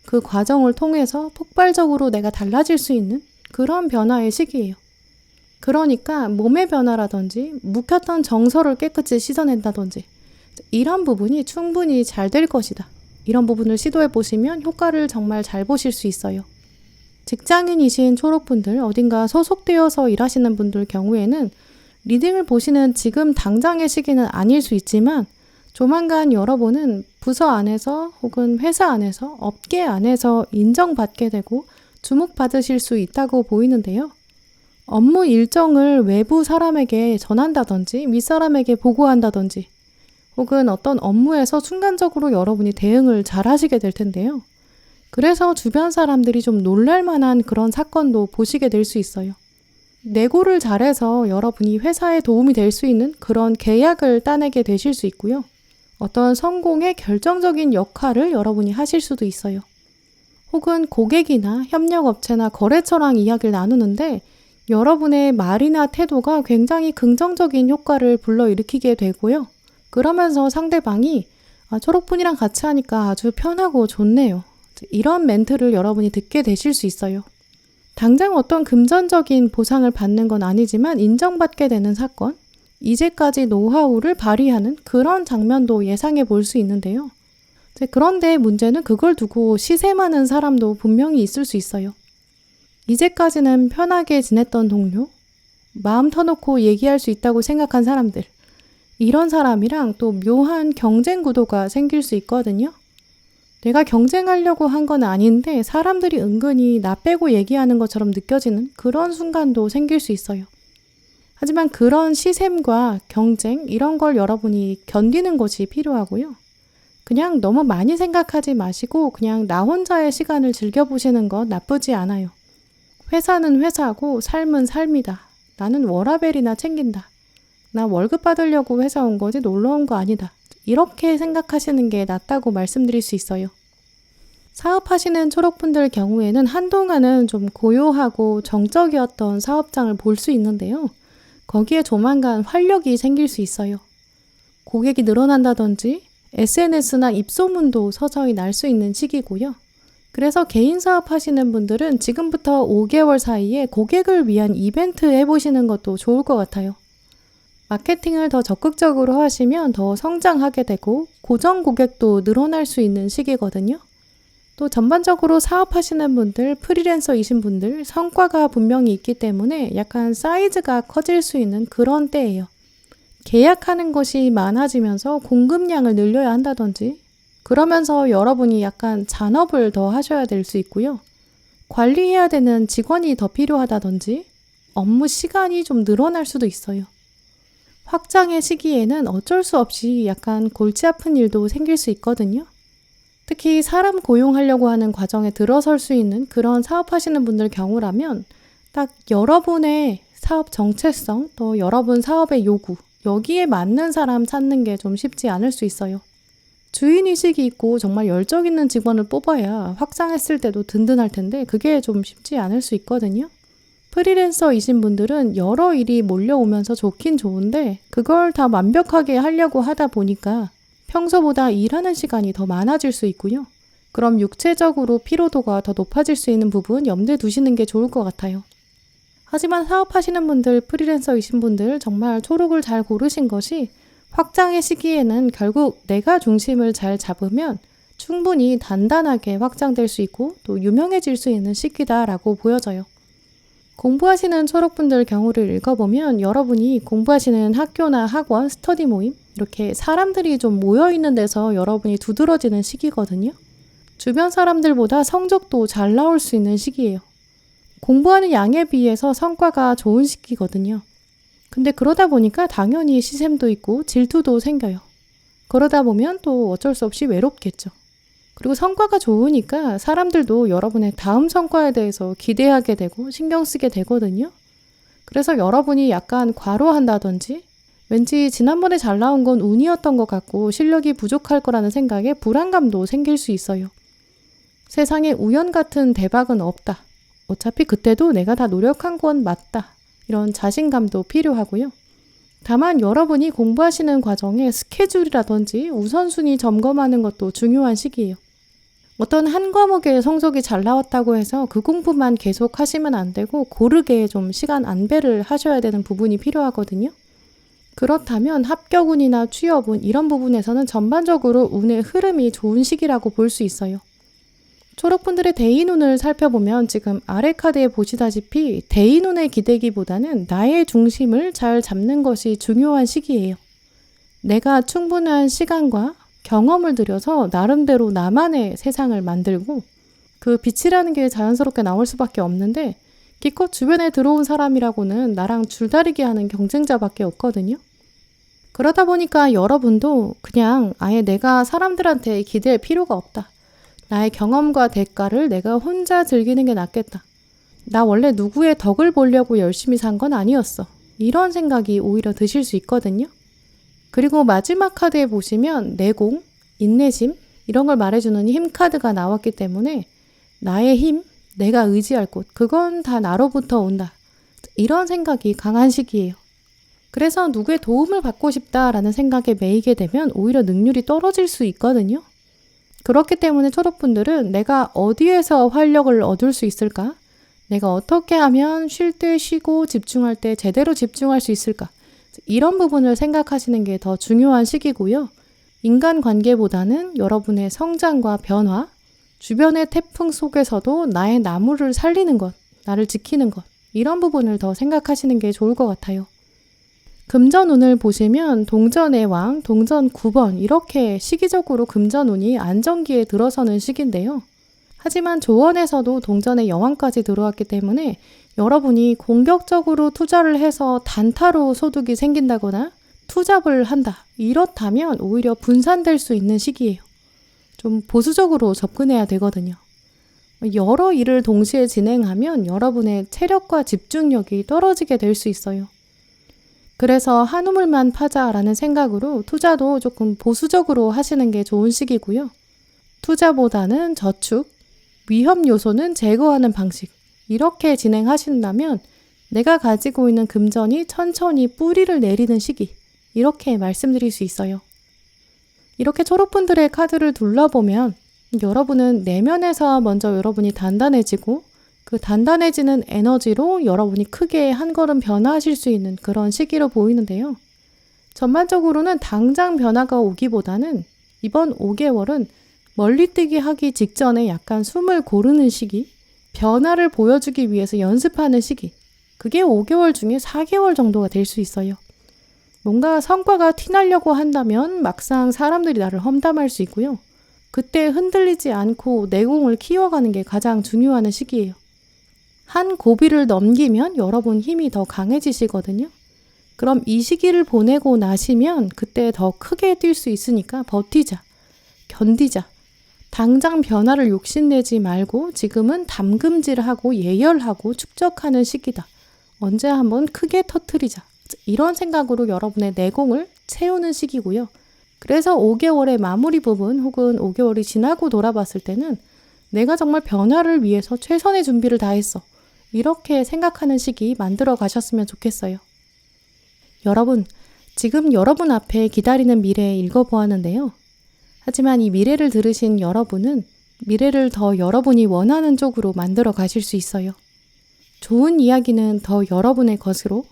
그 과정을 통해서 폭발적으로 내가 달라질 수 있는 그런 변화의 시기예요. 그러니까 몸의 변화라든지 묵혔던 정서를 깨끗이 씻어낸다든지 이런 부분이 충분히 잘 될 것이다. 이런 부분을 시도해 보시면 효과를 정말 잘 보실 수 있어요. 직장인이신 초록분들, 어딘가 소속되어서 일하시는 분들 경우에는 리딩을 보시는 지금 당장의 시기는 아닐 수 있지만 조만간 여러분은 부서 안에서 혹은 회사 안에서 업계 안에서 인정받게 되고 주목받으실 수 있다고 보이는데요. 업무 일정을 외부 사람에게 전한다든지 윗사람에게 보고한다든지 혹은 어떤 업무에서 순간적으로 여러분이 대응을 잘 하시게 될 텐데요. 그래서 주변 사람들이 좀 놀랄 만한 그런 사건도 보시게 될 수 있어요. 내고를 잘해서 여러분이 회사에 도움이 될 수 있는 그런 계약을 따내게 되실 수 있고요. 어떤 성공의 결정적인 역할을 여러분이 하실 수도 있어요. 혹은 고객이나 협력업체나 거래처랑 이야기를 나누는데 여러분의 말이나 태도가 굉장히 긍정적인 효과를 불러일으키게 되고요. 그러면서 상대방이 초록분이랑 같이 하니까 아주 편하고 좋네요. 이런 멘트를 여러분이 듣게 되실 수 있어요. 당장 어떤 금전적인 보상을 받는 건 아니지만 인정받게 되는 사건, 이제까지 노하우를 발휘하는 그런 장면도 예상해 볼 수 있는데요. 그런데 문제는 그걸 두고 시샘하는 사람도 분명히 있을 수 있어요. 이제까지는 편하게 지냈던 동료, 마음 터놓고 얘기할 수 있다고 생각한 사람들, 이런 사람이랑 또 묘한 경쟁 구도가 생길 수 있거든요. 내가 경쟁하려고 한 건 아닌데 사람들이 은근히 나 빼고 얘기하는 것처럼 느껴지는 그런 순간도 생길 수 있어요. 하지만 그런 시샘과 경쟁 이런 걸 여러분이 견디는 것이 필요하고요. 그냥 너무 많이 생각하지 마시고 그냥 나 혼자의 시간을 즐겨보시는 건 나쁘지 않아요. 회사는 회사고 삶은 삶이다. 나는 워라밸이나 챙긴다. 나 월급 받으려고 회사 온 거지 놀러 온 거 아니다. 이렇게 생각하시는 게 낫다고 말씀드릴 수 있어요. 사업하시는 초록분들 경우에는 한동안은 좀 고요하고 정적이었던 사업장을 볼 수 있는데요. 거기에 조만간 활력이 생길 수 있어요. 고객이 늘어난다든지 SNS나 입소문도 서서히 날 수 있는 시기고요. 그래서 개인 사업 하시는 분들은 지금부터 5개월 사이에 고객을 위한 이벤트 해보시는 것도 좋을 것 같아요. 마케팅을 더 적극적으로 하시면 더 성장하게 되고 고정 고객도 늘어날 수 있는 시기거든요. 또 전반적으로 사업하시는 분들, 프리랜서이신 분들 성과가 분명히 있기 때문에 약간 사이즈가 커질 수 있는 그런 때예요. 계약하는 것이 많아지면서 공급량을 늘려야 한다든지 그러면서 여러분이 약간 잔업을 더 하셔야 될 수 있고요. 관리해야 되는 직원이 더 필요하다든지 업무 시간이 좀 늘어날 수도 있어요. 확장의 시기에는 어쩔 수 없이 약간 골치 아픈 일도 생길 수 있거든요. 특히 사람 고용하려고 하는 과정에 들어설 수 있는 그런 사업하시는 분들 경우라면 딱 여러분의 사업 정체성 또 여러분 사업의 요구 여기에 맞는 사람 찾는 게 좀 쉽지 않을 수 있어요. 주인의식이 있고 정말 열정 있는 직원을 뽑아야 확장했을 때도 든든할 텐데 그게 좀 쉽지 않을 수 있거든요. 프리랜서이신 분들은 여러 일이 몰려오면서 좋긴 좋은데 그걸 다 완벽하게 하려고 하다 보니까 평소보다 일하는 시간이 더 많아질 수 있고요. 그럼 육체적으로 피로도가 더 높아질 수 있는 부분 염두에 두시는 게 좋을 것 같아요. 하지만 사업하시는 분들, 프리랜서이신 분들 정말 초록을 잘 고르신 것이 확장의 시기에는 결국 내가 중심을 잘 잡으면 충분히 단단하게 확장될 수 있고 또 유명해질 수 있는 시기다라고 보여져요. 공부하시는 초록분들 경우를 읽어보면 여러분이 공부하시는 학교나 학원, 스터디 모임 이렇게 사람들이 좀 모여있는 데서 여러분이 두드러지는 시기거든요. 주변 사람들보다 성적도 잘 나올 수 있는 시기예요. 공부하는 양에 비해서 성과가 좋은 시기거든요. 근데 그러다 보니까 당연히 시샘도 있고 질투도 생겨요. 그러다 보면 또 어쩔 수 없이 외롭겠죠. 그리고 성과가 좋으니까 사람들도 여러분의 다음 성과에 대해서 기대하게 되고 신경 쓰게 되거든요. 그래서 여러분이 약간 과로한다든지 왠지 지난번에 잘 나온 건 운이었던 것 같고 실력이 부족할 거라는 생각에 불안감도 생길 수 있어요. 세상에 우연 같은 대박은 없다. 어차피 그때도 내가 다 노력한 건 맞다. 이런 자신감도 필요하고요. 다만 여러분이 공부하시는 과정에 스케줄이라든지 우선순위 점검하는 것도 중요한 시기예요. 어떤 한 과목에 성적이 잘 나왔다고 해서 그 공부만 계속 하시면 안 되고 고르게 좀 시간 안배를 하셔야 되는 부분이 필요하거든요. 그렇다면 합격운이나 취업운 이런 부분에서는 전반적으로 운의 흐름이 좋은 시기라고 볼 수 있어요. 초록분들의 대인운을 살펴보면 지금 아래 카드에 보시다시피 대인운에 기대기보다는 나의 중심을 잘 잡는 것이 중요한 시기예요. 내가 충분한 시간과 경험을 들여서 나름대로 나만의 세상을 만들고 그 빛이라는 게 자연스럽게 나올 수밖에 없는데 기껏 주변에 들어온 사람이라고는 나랑 줄다리기 하는 경쟁자밖에 없거든요. 그러다 보니까 여러분도 그냥 아예 내가 사람들한테 기댈 필요가 없다. 나의 경험과 대가를 내가 혼자 즐기는 게 낫겠다. 나 원래 누구의 덕을 보려고 열심히 산 건 아니었어. 이런 생각이 오히려 드실 수 있거든요. 그리고 마지막 카드에 보시면 내공, 인내심 이런 걸 말해주는 힘 카드가 나왔기 때문에 나의 힘, 내가 의지할 곳 그건 다 나로부터 온다. 이런 생각이 강한 시기예요. 그래서 누구의 도움을 받고 싶다라는 생각에 매이게 되면 오히려 능률이 떨어질 수 있거든요. 그렇기 때문에 초록분들은 내가 어디에서 활력을 얻을 수 있을까? 내가 어떻게 하면 쉴 때 쉬고 집중할 때 제대로 집중할 수 있을까? 이런 부분을 생각하시는 게 더 중요한 시기고요. 인간관계보다는 여러분의 성장과 변화, 주변의 태풍 속에서도 나의 나무를 살리는 것, 나를 지키는 것 이런 부분을 더 생각하시는 게 좋을 것 같아요. 금전운을 보시면 동전의 왕, 동전 9번 이렇게 시기적으로 금전운이 안정기에 들어서는 시기인데요. 하지만 조언에서도 동전의 여왕까지 들어왔기 때문에 여러분이 공격적으로 투자를 해서 단타로 소득이 생긴다거나 투잡을 한다. 이렇다면 오히려 분산될 수 있는 시기예요. 좀 보수적으로 접근해야 되거든요. 여러 일을 동시에 진행하면 여러분의 체력과 집중력이 떨어지게 될 수 있어요. 그래서 한 우물만 파자라는 생각으로 투자도 조금 보수적으로 하시는 게 좋은 시기고요. 투자보다는 저축, 위험 요소는 제거하는 방식 이렇게 진행하신다면 내가 가지고 있는 금전이 천천히 뿌리를 내리는 시기 이렇게 말씀드릴 수 있어요. 이렇게 초록분들의 카드를 둘러보면 여러분은 내면에서 먼저 여러분이 단단해지고 그 단단해지는 에너지로 여러분이 크게 한 걸음 변화하실 수 있는 그런 시기로 보이는데요. 전반적으로는 당장 변화가 오기보다는 이번 5개월은 멀리뛰기 하기 직전에 약간 숨을 고르는 시기, 변화를 보여주기 위해서 연습하는 시기, 그게 5개월 중에 4개월 정도가 될 수 있어요. 뭔가 성과가 티나려고 한다면 막상 사람들이 나를 험담할 수 있고요. 그때 흔들리지 않고 내공을 키워가는 게 가장 중요한 시기예요. 한 고비를 넘기면 여러분 힘이 더 강해지시거든요. 그럼 이 시기를 보내고 나시면 그때 더 크게 뛸 수 있으니까 버티자, 견디자. 당장 변화를 욕심내지 말고 지금은 담금질하고 예열하고 축적하는 시기다. 언제 한번 크게 터트리자. 이런 생각으로 여러분의 내공을 채우는 시기고요. 그래서 5개월의 마무리 부분 혹은 5개월이 지나고 돌아봤을 때는 내가 정말 변화를 위해서 최선의 준비를 다했어. 이렇게 생각하는 시기 만들어 가셨으면 좋겠어요. 여러분, 지금 여러분 앞에 기다리는 미래 읽어보았는데요. 하지만 이 미래를 들으신 여러분은 미래를 더 여러분이 원하는 쪽으로 만들어 가실 수 있어요. 좋은 이야기는 더 여러분의 것으로,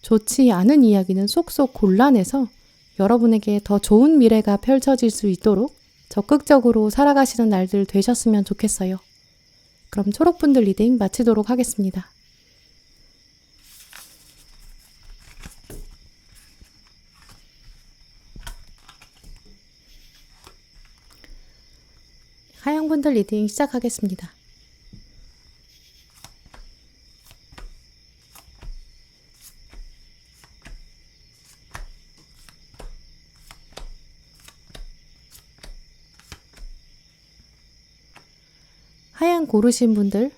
좋지 않은 이야기는 쏙쏙 골라내서 여러분에게 더 좋은 미래가 펼쳐질 수 있도록 적극적으로 살아가시는 날들 되셨으면 좋겠어요. 그럼 초록분들 리딩 마치도록 하겠습니다. 하양분들 리딩 시작하겠습니다. 하양 고르신 분들,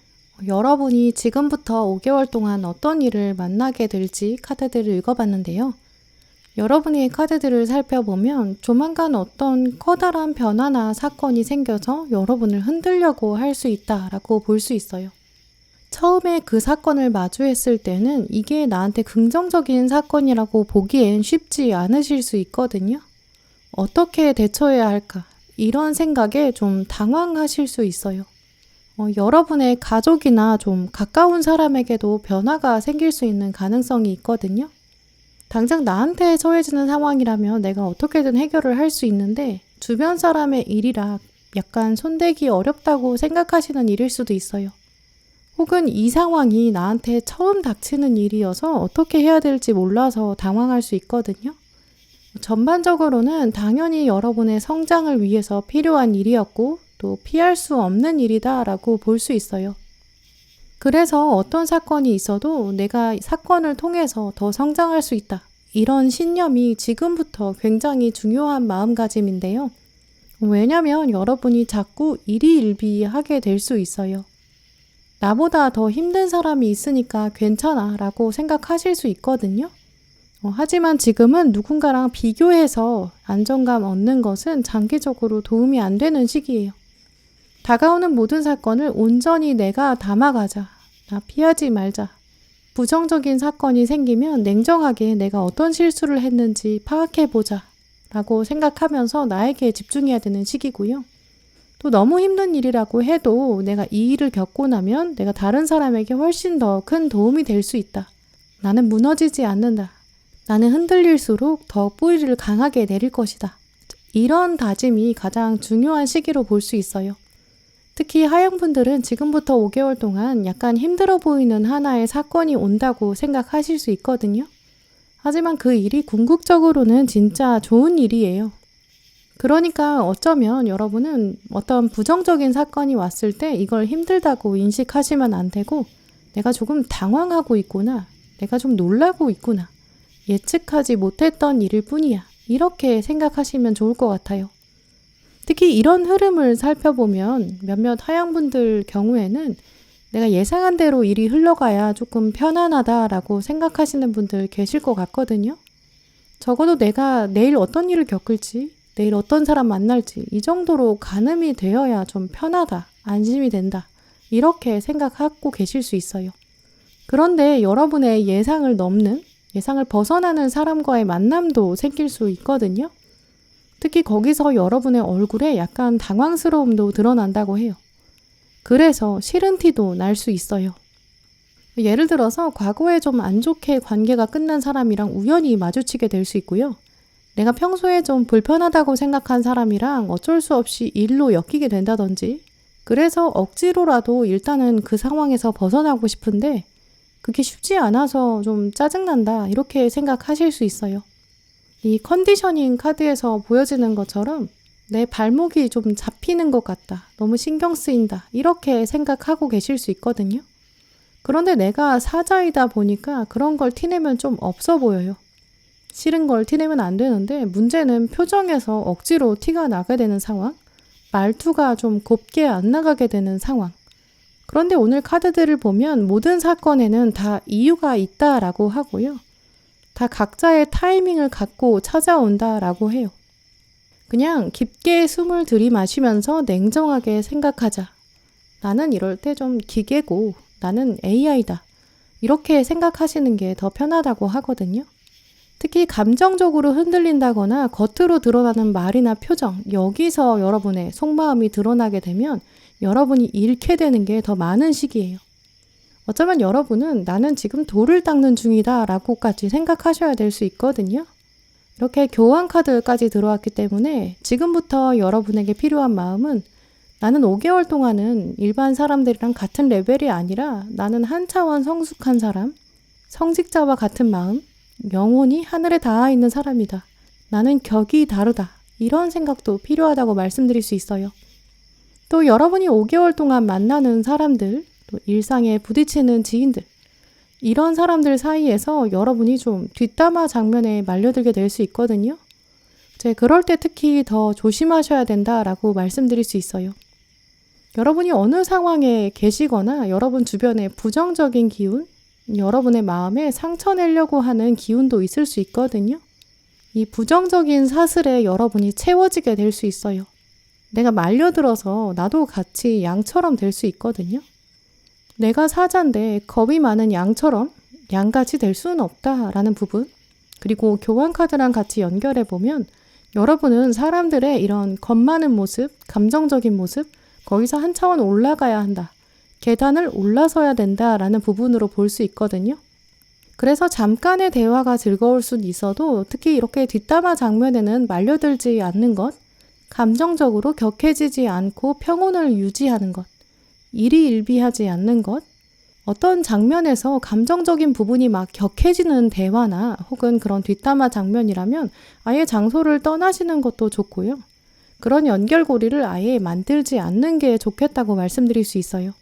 여러분이 지금부터 5개월 동안 어떤 일을 만나게 될지 카드들을 읽어봤는데요. 여러분의 카드들을 살펴보면 조만간 어떤 커다란 변화나 사건이 생겨서 여러분을 흔들려고 할 수 있다라고 볼 수 있어요. 처음에 그 사건을 마주했을 때는 이게 나한테 긍정적인 사건이라고 보기엔 쉽지 않으실 수 있거든요. 어떻게 대처해야 할까? 이런 생각에 좀 당황하실 수 있어요. 여러분의 가족이나 좀 가까운 사람에게도 변화가 생길 수 있는 가능성이 있거든요. 당장 나한테 처해지는 상황이라면 내가 어떻게든 해결을 할 수 있는데 주변 사람의 일이라 약간 손대기 어렵다고 생각하시는 일일 수도 있어요. 혹은 이 상황이 나한테 처음 닥치는 일이어서 어떻게 해야 될지 몰라서 당황할 수 있거든요. 전반적으로는 당연히 여러분의 성장을 위해서 필요한 일이었고 또 피할 수 없는 일이다라고 볼 수 있어요. 그래서 어떤 사건이 있어도 내가 사건을 통해서 더 성장할 수 있다. 이런 신념이 지금부터 굉장히 중요한 마음가짐인데요. 왜냐면 여러분이 자꾸 일희일비하게 될 수 있어요. 나보다 더 힘든 사람이 있으니까 괜찮아 라고 생각하실 수 있거든요. 하지만 지금은 누군가랑 비교해서 안정감 얻는 것은 장기적으로 도움이 안 되는 시기예요. 다가오는 모든 사건을 온전히 내가 담아가자. 피하지 말자. 부정적인 사건이 생기면 냉정하게 내가 어떤 실수를 했는지 파악해보자 라고 생각하면서 나에게 집중해야 되는 시기고요. 또 너무 힘든 일이라고 해도 내가 이 일을 겪고 나면 내가 다른 사람에게 훨씬 더 큰 도움이 될 수 있다. 나는 무너지지 않는다. 나는 흔들릴수록 더 뿌리를 강하게 내릴 것이다. 이런 다짐이 가장 중요한 시기로 볼 수 있어요. 특히 하양분들은 지금부터 5개월 동안 약간 힘들어 보이는 하나의 사건이 온다고 생각하실 수 있거든요. 하지만 그 일이 궁극적으로는 진짜 좋은 일이에요. 그러니까 어쩌면 여러분은 어떤 부정적인 사건이 왔을 때 이걸 힘들다고 인식하시면 안 되고 내가 조금 당황하고 있구나. 내가 좀 놀라고 있구나. 예측하지 못했던 일일 뿐이야. 이렇게 생각하시면 좋을 것 같아요. 특히 이런 흐름을 살펴보면 몇몇 하양분들 경우에는 내가 예상한 대로 일이 흘러가야 조금 편안하다라고 생각하시는 분들 계실 것 같거든요. 적어도 내가 내일 어떤 일을 겪을지, 내일 어떤 사람 만날지 이 정도로 가늠이 되어야 좀 편하다, 안심이 된다. 이렇게 생각하고 계실 수 있어요. 그런데 여러분의 예상을 넘는, 예상을 벗어나는 사람과의 만남도 생길 수 있거든요. 특히 거기서 여러분의 얼굴에 약간 당황스러움도 드러난다고 해요. 그래서 싫은 티도 날 수 있어요. 예를 들어서 과거에 좀 안 좋게 관계가 끝난 사람이랑 우연히 마주치게 될 수 있고요. 내가 평소에 좀 불편하다고 생각한 사람이랑 어쩔 수 없이 일로 엮이게 된다든지, 그래서 억지로라도 일단은 그 상황에서 벗어나고 싶은데 그게 쉽지 않아서 좀 짜증난다, 이렇게 생각하실 수 있어요. 이 컨디셔닝 카드에서 보여지는 것처럼 내 발목이 좀 잡히는 것 같다, 너무 신경 쓰인다, 이렇게 생각하고 계실 수 있거든요. 그런데 내가 사자이다 보니까 그런 걸 티내면 좀 없어 보여요. 싫은 걸 티내면 안 되는데 문제는 표정에서 억지로 티가 나게 되는 상황, 말투가 좀 곱게 안 나가게 되는 상황. 그런데 오늘 카드들을 보면 모든 사건에는 다 이유가 있다라고 하고요. 다 각자의 타이밍을 갖고 찾아온다라고 해요. 그냥 깊게 숨을 들이마시면서 냉정하게 생각하자. 나는 이럴 때 좀 기계고 나는 AI다. 이렇게 생각하시는 게 더 편하다고 하거든요. 특히 감정적으로 흔들린다거나 겉으로 드러나는 말이나 표정, 여기서 여러분의 속마음이 드러나게 되면 여러분이 잃게 되는 게 더 많은 시기예요. 어쩌면 여러분은 나는 지금 돌을 닦는 중이다 라고까지 생각하셔야 될 수 있거든요. 이렇게 교환 카드까지 들어왔기 때문에 지금부터 여러분에게 필요한 마음은, 나는 5개월 동안은 일반 사람들이랑 같은 레벨이 아니라 나는 한 차원 성숙한 사람, 성직자와 같은 마음, 영혼이 하늘에 닿아 있는 사람이다. 나는 격이 다르다. 이런 생각도 필요하다고 말씀드릴 수 있어요. 또 여러분이 5개월 동안 만나는 사람들, 또 일상에 부딪히는 지인들, 이런 사람들 사이에서 여러분이 좀 뒷담화 장면에 말려들게 될 수 있거든요. 그럴 때 특히 더 조심하셔야 된다라고 말씀드릴 수 있어요. 여러분이 어느 상황에 계시거나 여러분 주변에 부정적인 기운, 여러분의 마음에 상처 내려고 하는 기운도 있을 수 있거든요. 이 부정적인 사슬에 여러분이 채워지게 될 수 있어요. 내가 말려들어서 나도 같이 양처럼 될 수 있거든요. 내가 사자인데 겁이 많은 양처럼 양같이 될 수는 없다라는 부분, 그리고 교환 카드랑 같이 연결해 보면 여러분은 사람들의 이런 겁 많은 모습, 감정적인 모습, 거기서 한 차원 올라가야 한다, 계단을 올라서야 된다라는 부분으로 볼 수 있거든요. 그래서 잠깐의 대화가 즐거울 수는 있어도 특히 이렇게 뒷담화 장면에는 말려들지 않는 것, 감정적으로 격해지지 않고 평온을 유지하는 것, 일희일비하지 않는 것, 어떤 장면에서 감정적인 부분이 막 격해지는 대화나 혹은 그런 뒷담화 장면이라면 아예 장소를 떠나시는 것도 좋고요. 그런 연결고리를 아예 만들지 않는 게 좋겠다고 말씀드릴 수 있어요.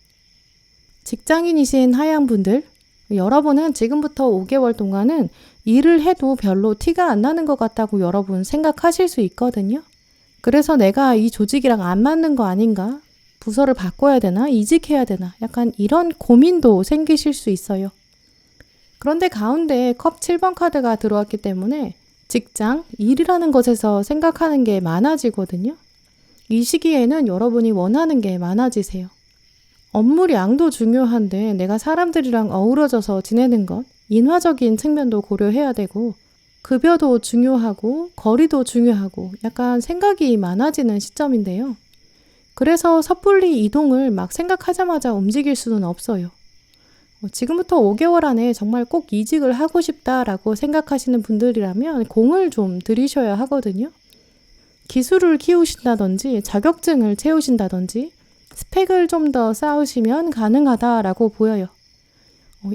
직장인이신 하양분들, 여러분은 지금부터 5개월 동안은 일을 해도 별로 티가 안 나는 것 같다고 여러분 생각하실 수 있거든요. 그래서 내가 이 조직이랑 안 맞는 거 아닌가? 부서를 바꿔야 되나? 이직해야 되나? 약간 이런 고민도 생기실 수 있어요. 그런데 가운데 컵 7번 카드가 들어왔기 때문에 직장, 일이라는 것에서 생각하는 게 많아지거든요. 이 시기에는 여러분이 원하는 게 많아지세요. 업무량도 중요한데 내가 사람들이랑 어우러져서 지내는 것, 인화적인 측면도 고려해야 되고, 급여도 중요하고 거리도 중요하고 약간 생각이 많아지는 시점인데요. 그래서 섣불리 이동을 막 생각하자마자 움직일 수는 없어요. 지금부터 5개월 안에 정말 꼭 이직을 하고 싶다라고 생각하시는 분들이라면 공을 좀 들이셔야 하거든요. 기술을 키우신다든지 자격증을 채우신다든지 스펙을 좀 더 쌓으시면 가능하다라고 보여요.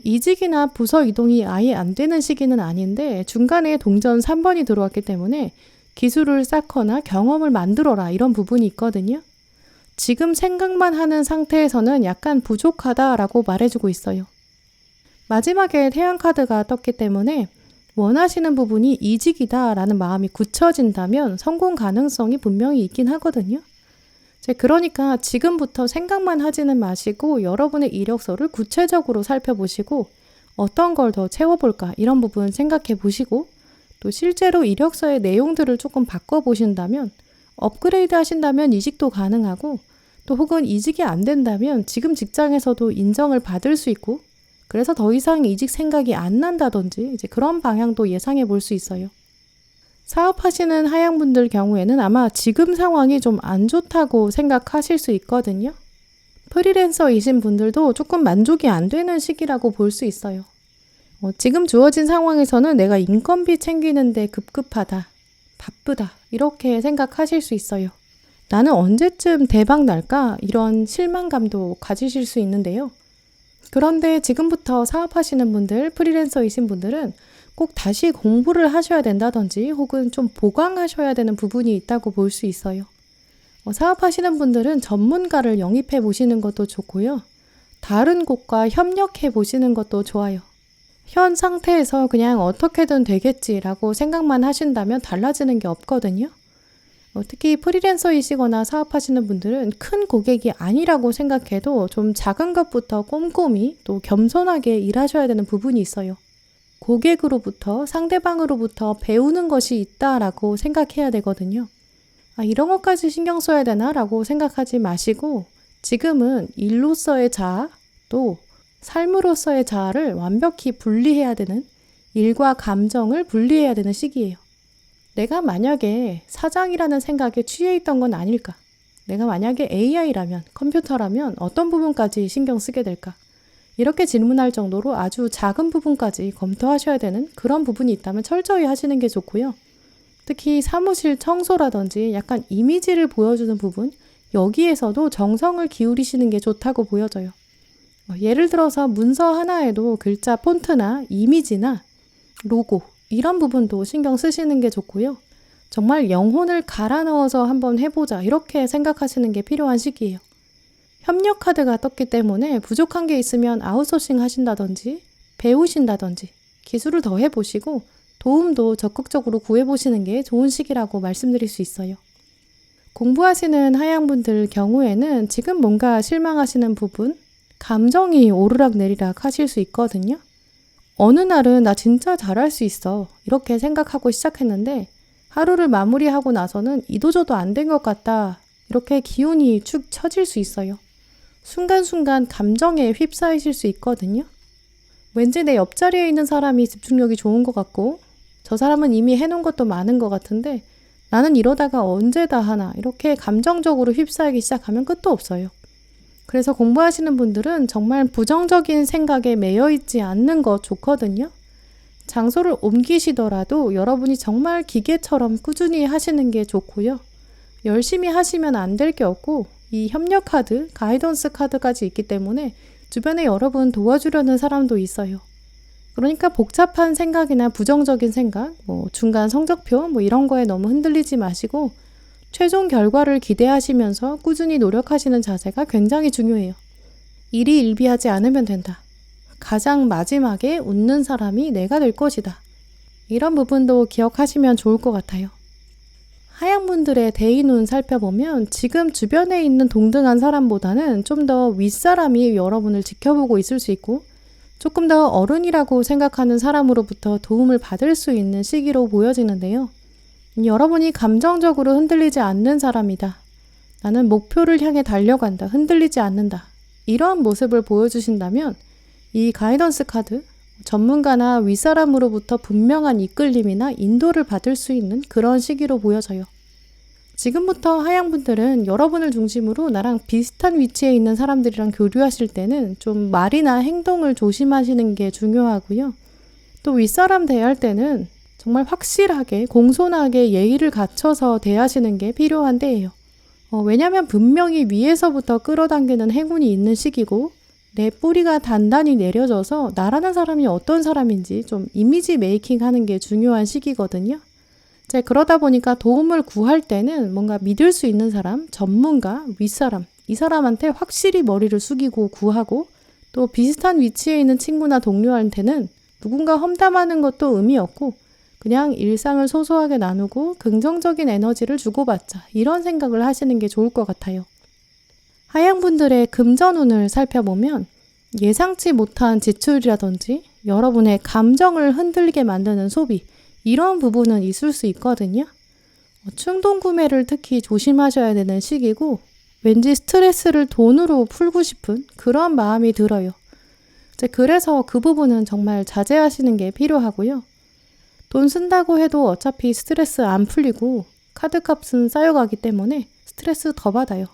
이직이나 부서 이동이 아예 안 되는 시기는 아닌데 중간에 동전 3번이 들어왔기 때문에 기술을 쌓거나 경험을 만들어라, 이런 부분이 있거든요. 지금 생각만 하는 상태에서는 약간 부족하다라고 말해주고 있어요. 마지막에 태양 카드가 떴기 때문에 원하시는 부분이 이직이다라는 마음이 굳혀진다면 성공 가능성이 분명히 있긴 하거든요. 그러니까 지금부터 생각만 하지는 마시고 여러분의 이력서를 구체적으로 살펴보시고 어떤 걸 더 채워볼까, 이런 부분 생각해 보시고, 또 실제로 이력서의 내용들을 조금 바꿔보신다면, 업그레이드 하신다면 이직도 가능하고, 또 혹은 이직이 안 된다면 지금 직장에서도 인정을 받을 수 있고, 그래서 더 이상 이직 생각이 안 난다든지 이제 그런 방향도 예상해 볼 수 있어요. 사업하시는 하양분들 경우에는 아마 지금 상황이 좀 안 좋다고 생각하실 수 있거든요. 프리랜서이신 분들도 조금 만족이 안 되는 시기라고 볼 수 있어요. 지금 주어진 상황에서는 내가 인건비 챙기는데 급급하다, 바쁘다 이렇게 생각하실 수 있어요. 나는 언제쯤 대박 날까? 이런 실망감도 가지실 수 있는데요. 그런데 지금부터 사업하시는 분들, 프리랜서이신 분들은 꼭 다시 공부를 하셔야 된다든지 혹은 좀 보강하셔야 되는 부분이 있다고 볼 수 있어요. 사업하시는 분들은 전문가를 영입해 보시는 것도 좋고요. 다른 곳과 협력해 보시는 것도 좋아요. 현 상태에서 그냥 어떻게든 되겠지라고 생각만 하신다면 달라지는 게 없거든요. 특히 프리랜서이시거나 사업하시는 분들은 큰 고객이 아니라고 생각해도 좀 작은 것부터 꼼꼼히 또 겸손하게 일하셔야 되는 부분이 있어요. 고객으로부터 상대방으로부터 배우는 것이 있다라고 생각해야 되거든요. 이런 것까지 신경 써야 되나라고 생각하지 마시고 지금은 일로서의 자아 또 삶으로서의 자아를 완벽히 분리해야 되는 일과 감정을 분리해야 되는 시기예요. 내가 만약에 사장이라는 생각에 취해 있던 건 아닐까? 내가 만약에 AI라면, 컴퓨터라면 어떤 부분까지 신경 쓰게 될까? 이렇게 질문할 정도로 아주 작은 부분까지 검토하셔야 되는 그런 부분이 있다면 철저히 하시는 게 좋고요. 특히 사무실 청소라든지 약간 이미지를 보여주는 부분, 여기에서도 정성을 기울이시는 게 좋다고 보여져요. 예를 들어서 문서 하나에도 글자 폰트나 이미지나 로고 이런 부분도 신경 쓰시는 게 좋고요. 정말 영혼을 갈아 넣어서 한번 해보자 이렇게 생각하시는 게 필요한 시기예요. 협력 카드가 떴기 때문에 부족한 게 있으면 아웃소싱 하신다든지 배우신다든지 기술을 더 해보시고 도움도 적극적으로 구해보시는 게 좋은 시기라고 말씀드릴 수 있어요. 공부하시는 하양분들 경우에는 지금 뭔가 실망하시는 부분, 감정이 오르락내리락 하실 수 있거든요. 어느 날은 나 진짜 잘할 수 있어 이렇게 생각하고 시작했는데 하루를 마무리하고 나서는 이도저도 안 된 것 같다 이렇게 기운이 축 처질 수 있어요. 순간순간 감정에 휩싸이실 수 있거든요. 왠지 내 옆자리에 있는 사람이 집중력이 좋은 것 같고 저 사람은 이미 해놓은 것도 많은 것 같은데 나는 이러다가 언제 다 하나 이렇게 감정적으로 휩싸이기 시작하면 끝도 없어요. 그래서 공부하시는 분들은 정말 부정적인 생각에 매여 있지 않는 거 좋거든요. 장소를 옮기시더라도 여러분이 정말 기계처럼 꾸준히 하시는 게 좋고요. 열심히 하시면 안 될 게 없고 이 협력 카드, 가이던스 카드까지 있기 때문에 주변에 여러분 도와주려는 사람도 있어요. 그러니까 복잡한 생각이나 부정적인 생각, 중간 성적표 이런 거에 너무 흔들리지 마시고 최종 결과를 기대하시면서 꾸준히 노력하시는 자세가 굉장히 중요해요. 일이 일비하지 않으면 된다. 가장 마지막에 웃는 사람이 내가 될 것이다. 이런 부분도 기억하시면 좋을 것 같아요. 하양분들의 대인운 살펴보면 지금 주변에 있는 동등한 사람보다는 좀 더 윗사람이 여러분을 지켜보고 있을 수 있고 조금 더 어른이라고 생각하는 사람으로부터 도움을 받을 수 있는 시기로 보여지는데요. 여러분이 감정적으로 흔들리지 않는 사람이다. 나는 목표를 향해 달려간다. 흔들리지 않는다. 이런 모습을 보여주신다면 이 가이던스 카드, 전문가나 윗사람으로부터 분명한 이끌림이나 인도를 받을 수 있는 그런 시기로 보여져요. 지금부터 하양분들은 여러분을 중심으로 나랑 비슷한 위치에 있는 사람들이랑 교류하실 때는 좀 말이나 행동을 조심하시는 게 중요하고요. 또 윗사람 대할 때는 정말 확실하게 공손하게 예의를 갖춰서 대하시는 게 필요한 때예요. 왜냐하면 분명히 위에서부터 끌어당기는 행운이 있는 시기고 내 뿌리가 단단히 내려져서 나라는 사람이 어떤 사람인지 좀 이미지 메이킹 하는 게 중요한 시기거든요. 그러다 보니까 도움을 구할 때는 뭔가 믿을 수 있는 사람, 전문가, 윗사람, 이 사람한테 확실히 머리를 숙이고 구하고 또 비슷한 위치에 있는 친구나 동료한테는 누군가 험담하는 것도 의미 없고 그냥 일상을 소소하게 나누고 긍정적인 에너지를 주고받자 이런 생각을 하시는 게 좋을 것 같아요. 하양분들의 금전운을 살펴보면 예상치 못한 지출이라든지 여러분의 감정을 흔들리게 만드는 소비 이런 부분은 있을 수 있거든요. 충동 구매를 특히 조심하셔야 되는 시기고 왠지 스트레스를 돈으로 풀고 싶은 그런 마음이 들어요. 그래서 그 부분은 정말 자제하시는 게 필요하고요. 돈 쓴다고 해도 어차피 스트레스 안 풀리고 카드값은 쌓여가기 때문에 스트레스 더 받아요.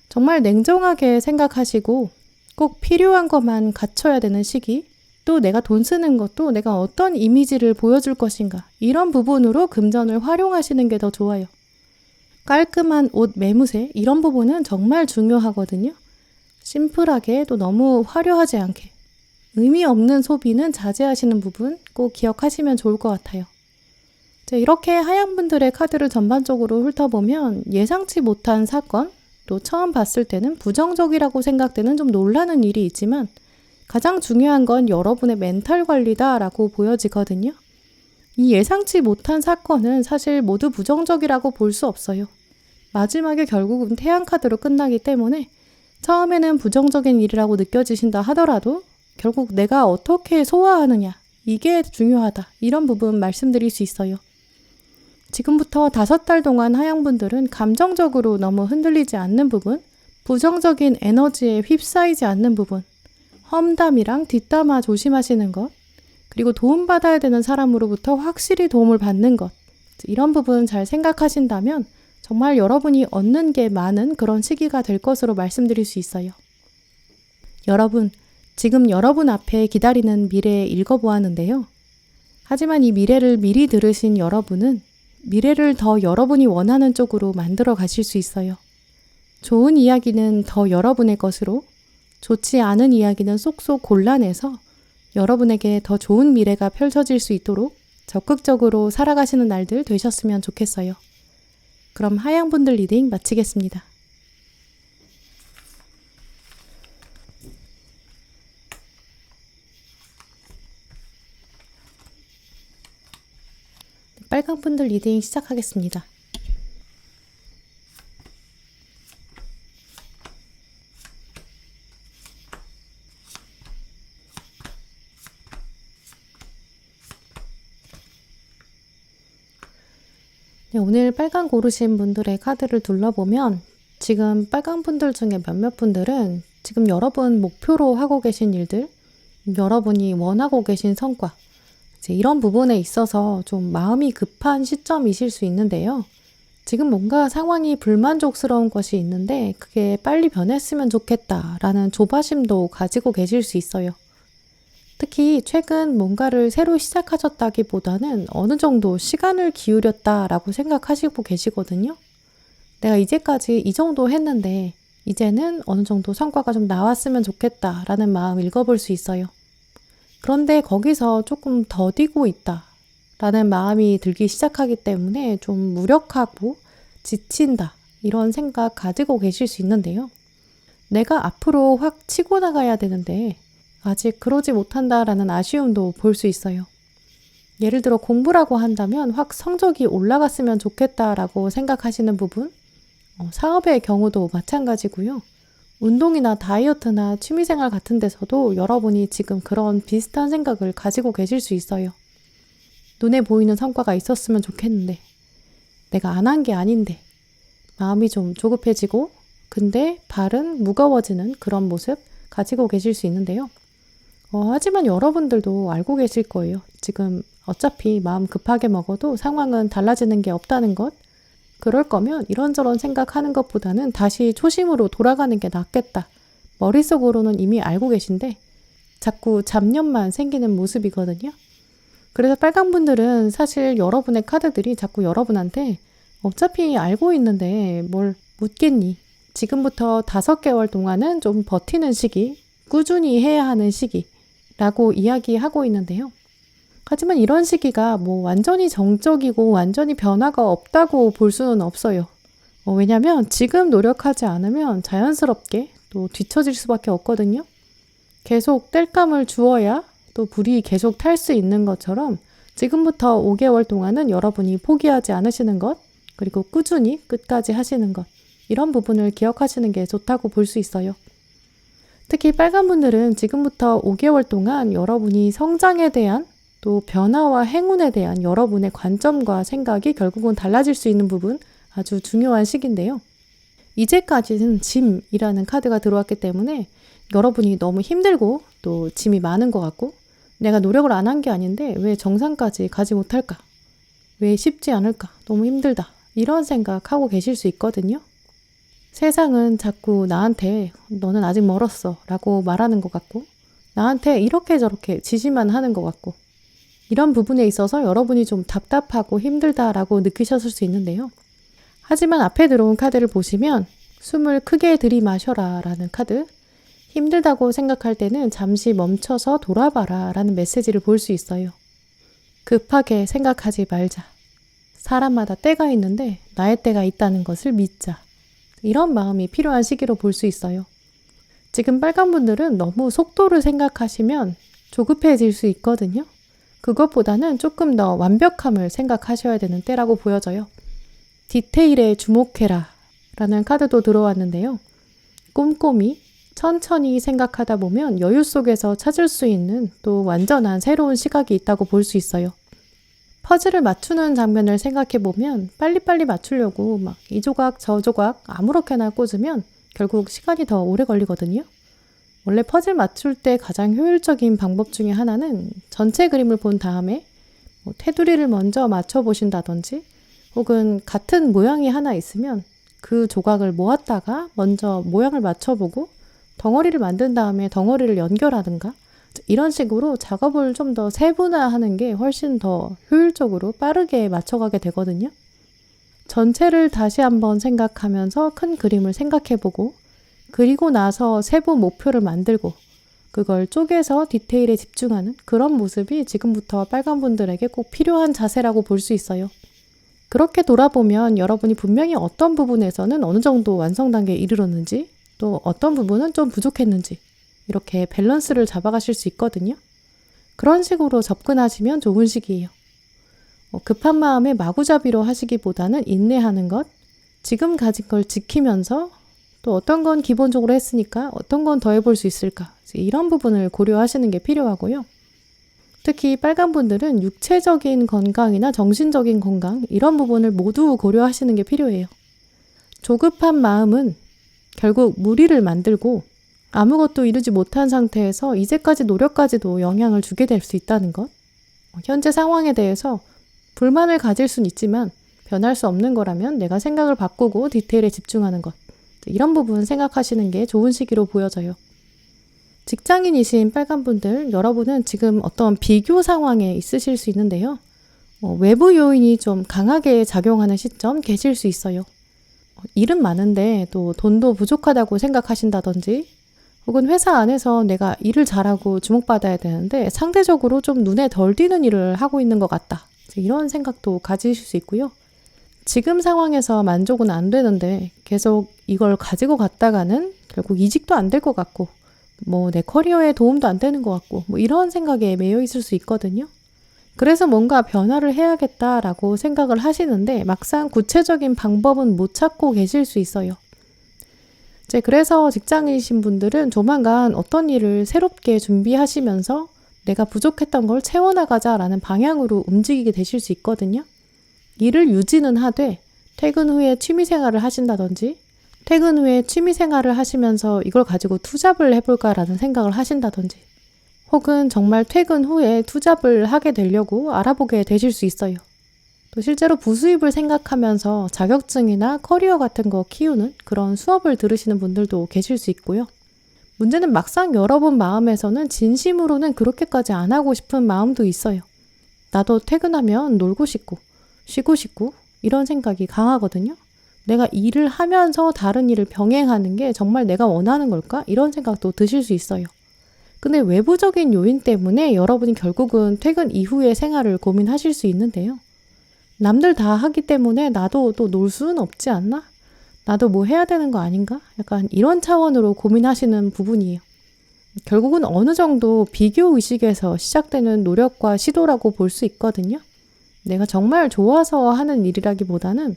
정말 냉정하게 생각하시고 꼭 필요한 것만 갖춰야 되는 시기, 또 내가 돈 쓰는 것도 내가 어떤 이미지를 보여줄 것인가, 이런 부분으로 금전을 활용하시는 게 더 좋아요. 깔끔한 옷 매무새, 이런 부분은 정말 중요하거든요. 심플하게 또 너무 화려하지 않게, 의미 없는 소비는 자제하시는 부분 꼭 기억하시면 좋을 것 같아요. 이렇게 하양분들의 카드를 전반적으로 훑어보면 예상치 못한 사건, 또 처음 봤을 때는 부정적이라고 생각되는 좀 놀라는 일이 있지만 가장 중요한 건 여러분의 멘탈 관리다라고 보여지거든요. 이 예상치 못한 사건은 사실 모두 부정적이라고 볼 수 없어요. 마지막에 결국은 태양 카드로 끝나기 때문에 처음에는 부정적인 일이라고 느껴지신다 하더라도 결국 내가 어떻게 소화하느냐, 이게 중요하다, 이런 부분 말씀드릴 수 있어요. 지금부터 5달 동안 하양분들은 감정적으로 너무 흔들리지 않는 부분, 부정적인 에너지에 휩싸이지 않는 부분, 험담이랑 뒷담화 조심하시는 것, 그리고 도움받아야 되는 사람으로부터 확실히 도움을 받는 것, 이런 부분 잘 생각하신다면 정말 여러분이 얻는 게 많은 그런 시기가 될 것으로 말씀드릴 수 있어요. 여러분, 지금 여러분 앞에 기다리는 미래 읽어보았는데요. 하지만 이 미래를 미리 들으신 여러분은 미래를 더 여러분이 원하는 쪽으로 만들어 가실 수 있어요. 좋은 이야기는 더 여러분의 것으로, 좋지 않은 이야기는 쏙쏙 골라내서 여러분에게 더 좋은 미래가 펼쳐질 수 있도록 적극적으로 살아가시는 날들 되셨으면 좋겠어요. 그럼 하양분들 리딩 마치겠습니다. 빨강분들 리딩 시작하겠습니다. 네, 오늘 빨강 고르신 분들의 카드를 둘러보면 지금 빨강 분들 중에 몇몇 분들은 지금 여러분 목표로 하고 계신 일들, 여러분이 원하고 계신 성과, 이제 이런 부분에 있어서 좀 마음이 급한 시점이실 수 있는데요. 지금 뭔가 상황이 불만족스러운 것이 있는데 그게 빨리 변했으면 좋겠다라는 조바심도 가지고 계실 수 있어요. 특히 최근 뭔가를 새로 시작하셨다기보다는 어느 정도 시간을 기울였다라고 생각하시고 계시거든요. 내가 이제까지 이 정도 했는데 이제는 어느 정도 성과가 좀 나왔으면 좋겠다라는 마음 읽어볼 수 있어요. 그런데 거기서 조금 더디고 있다라는 마음이 들기 시작하기 때문에 좀 무력하고 지친다, 이런 생각 가지고 계실 수 있는데요. 내가 앞으로 확 치고 나가야 되는데 아직 그러지 못한다라는 아쉬움도 볼 수 있어요. 예를 들어 공부라고 한다면 확 성적이 올라갔으면 좋겠다라고 생각하시는 부분, 사업의 경우도 마찬가지고요. 운동이나 다이어트나 취미생활 같은 데서도 여러분이 지금 그런 비슷한 생각을 가지고 계실 수 있어요. 눈에 보이는 성과가 있었으면 좋겠는데, 내가 안 한 게 아닌데, 마음이 좀 조급해지고, 근데 발은 무거워지는 그런 모습 가지고 계실 수 있는데요. 하지만 여러분들도 알고 계실 거예요. 지금 어차피 마음 급하게 먹어도 상황은 달라지는 게 없다는 것. 그럴 거면 이런저런 생각하는 것보다는 다시 초심으로 돌아가는 게 낫겠다. 머릿속으로는 이미 알고 계신데 자꾸 잡념만 생기는 모습이거든요. 그래서 빨강분들은 사실 여러분의 카드들이 자꾸 여러분한테 어차피 알고 있는데 뭘 묻겠니? 지금부터 5개월 동안은 좀 버티는 시기, 꾸준히 해야 하는 시기라고 이야기하고 있는데요. 하지만 이런 시기가 뭐 완전히 정적이고 완전히 변화가 없다고 볼 수는 없어요. 왜냐면 지금 노력하지 않으면 자연스럽게 또 뒤처질 수밖에 없거든요. 계속 땔감을 주어야 또 불이 계속 탈 수 있는 것처럼 지금부터 5개월 동안은 여러분이 포기하지 않으시는 것, 그리고 꾸준히 끝까지 하시는 것, 이런 부분을 기억하시는 게 좋다고 볼 수 있어요. 특히 빨간 분들은 지금부터 5개월 동안 여러분이 성장에 대한 또 변화와 행운에 대한 여러분의 관점과 생각이 결국은 달라질 수 있는 부분, 아주 중요한 시기인데요. 이제까지는 짐이라는 카드가 들어왔기 때문에 여러분이 너무 힘들고 또 짐이 많은 것 같고, 내가 노력을 안 한 게 아닌데 왜 정상까지 가지 못할까? 왜 쉽지 않을까? 너무 힘들다. 이런 생각하고 계실 수 있거든요. 세상은 자꾸 나한테 너는 아직 멀었어 라고 말하는 것 같고, 나한테 이렇게 저렇게 지시만 하는 것 같고, 이런 부분에 있어서 여러분이 좀 답답하고 힘들다라고 느끼셨을 수 있는데요. 하지만 앞에 들어온 카드를 보시면 숨을 크게 들이마셔라 라는 카드, 힘들다고 생각할 때는 잠시 멈춰서 돌아봐라 라는 메시지를 볼 수 있어요. 급하게 생각하지 말자. 사람마다 때가 있는데 나의 때가 있다는 것을 믿자. 이런 마음이 필요한 시기로 볼 수 있어요. 지금 빨간 분들은 너무 속도를 생각하시면 조급해질 수 있거든요. 그것보다는 조금 더 완벽함을 생각하셔야 되는 때라고 보여져요. 디테일에 주목해라 라는 카드도 들어왔는데요. 꼼꼼히 천천히 생각하다 보면 여유 속에서 찾을 수 있는 또 완전한 새로운 시각이 있다고 볼 수 있어요. 퍼즐을 맞추는 장면을 생각해 보면 빨리빨리 맞추려고 막 이 조각 저 조각 아무렇게나 꽂으면 결국 시간이 더 오래 걸리거든요. 원래 퍼즐 맞출 때 가장 효율적인 방법 중에 하나는 전체 그림을 본 다음에 테두리를 먼저 맞춰보신다든지 혹은 같은 모양이 하나 있으면 그 조각을 모았다가 먼저 모양을 맞춰보고 덩어리를 만든 다음에 덩어리를 연결하든가 이런 식으로 작업을 좀 더 세분화하는 게 훨씬 더 효율적으로 빠르게 맞춰가게 되거든요. 전체를 다시 한번 생각하면서 큰 그림을 생각해보고 그리고 나서 세부 목표를 만들고 그걸 쪼개서 디테일에 집중하는 그런 모습이 지금부터 빨간 분들에게 꼭 필요한 자세라고 볼 수 있어요. 그렇게 돌아보면 여러분이 분명히 어떤 부분에서는 어느 정도 완성 단계에 이르렀는지 또 어떤 부분은 좀 부족했는지 이렇게 밸런스를 잡아가실 수 있거든요. 그런 식으로 접근하시면 좋은 시기예요. 급한 마음에 마구잡이로 하시기보다는 인내하는 것, 지금 가진 걸 지키면서 또 어떤 건 기본적으로 했으니까 어떤 건 더 해볼 수 있을까 이런 부분을 고려하시는 게 필요하고요. 특히 빨간 분들은 육체적인 건강이나 정신적인 건강 이런 부분을 모두 고려하시는 게 필요해요. 조급한 마음은 결국 무리를 만들고 아무것도 이루지 못한 상태에서 이제까지 노력까지도 영향을 주게 될 수 있다는 것. 현재 상황에 대해서 불만을 가질 수는 있지만 변할 수 없는 거라면 내가 생각을 바꾸고 디테일에 집중하는 것. 이런 부분 생각하시는 게 좋은 시기로 보여져요. 직장인이신 빨간 분들, 여러분은 지금 어떤 비교 상황에 있으실 수 있는데요. 외부 요인이 좀 강하게 작용하는 시점 계실 수 있어요. 일은 많은데 또 돈도 부족하다고 생각하신다든지 혹은 회사 안에서 내가 일을 잘하고 주목받아야 되는데 상대적으로 좀 눈에 덜 띄는 일을 하고 있는 것 같다. 이런 생각도 가지실 수 있고요. 지금 상황에서 만족은 안 되는데 계속 이걸 가지고 갔다가는 결국 이직도 안 될 것 같고 내 커리어에 도움도 안 되는 것 같고 이런 생각에 매여 있을 수 있거든요. 그래서 뭔가 변화를 해야겠다라고 생각을 하시는데 막상 구체적인 방법은 못 찾고 계실 수 있어요. 그래서 직장인이신 분들은 조만간 어떤 일을 새롭게 준비하시면서 내가 부족했던 걸 채워나가자라는 방향으로 움직이게 되실 수 있거든요. 일을 유지는 하되 퇴근 후에 취미생활을 하신다든지 퇴근 후에 취미생활을 하시면서 이걸 가지고 투잡을 해볼까라는 생각을 하신다든지 혹은 정말 퇴근 후에 투잡을 하게 되려고 알아보게 되실 수 있어요. 또 실제로 부수입을 생각하면서 자격증이나 커리어 같은 거 키우는 그런 수업을 들으시는 분들도 계실 수 있고요. 문제는 막상 여러분 마음에서는 진심으로는 그렇게까지 안 하고 싶은 마음도 있어요. 나도 퇴근하면 놀고 싶고 쉬고 싶고 이런 생각이 강하거든요. 내가 일을 하면서 다른 일을 병행하는 게 정말 내가 원하는 걸까? 이런 생각도 드실 수 있어요. 근데 외부적인 요인 때문에 여러분이 결국은 퇴근 이후의 생활을 고민하실 수 있는데요. 남들 다 하기 때문에 나도 또 놀 수는 없지 않나? 나도 뭐 해야 되는 거 아닌가? 약간 이런 차원으로 고민하시는 부분이에요. 결국은 어느 정도 비교 의식에서 시작되는 노력과 시도라고 볼 수 있거든요. 내가 정말 좋아서 하는 일이라기보다는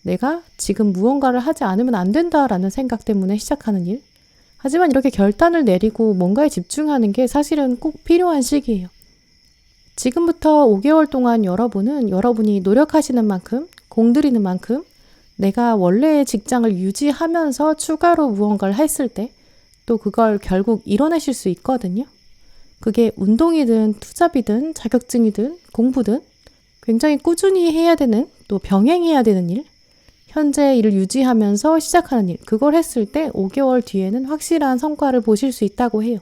내가 지금 무언가를 하지 않으면 안 된다라는 생각 때문에 시작하는 일. 하지만 이렇게 결단을 내리고 뭔가에 집중하는 게 사실은 꼭 필요한 시기예요. 지금부터 5개월 동안 여러분은 여러분이 노력하시는 만큼, 공들이는 만큼 내가 원래의 직장을 유지하면서 추가로 무언가를 했을 때 또 그걸 결국 이뤄내실 수 있거든요. 그게 운동이든 투잡이든 자격증이든 공부든 굉장히 꾸준히 해야 되는 또 병행해야 되는 일, 현재 일을 유지하면서 시작하는 일, 그걸 했을 때 5개월 뒤에는 확실한 성과를 보실 수 있다고 해요.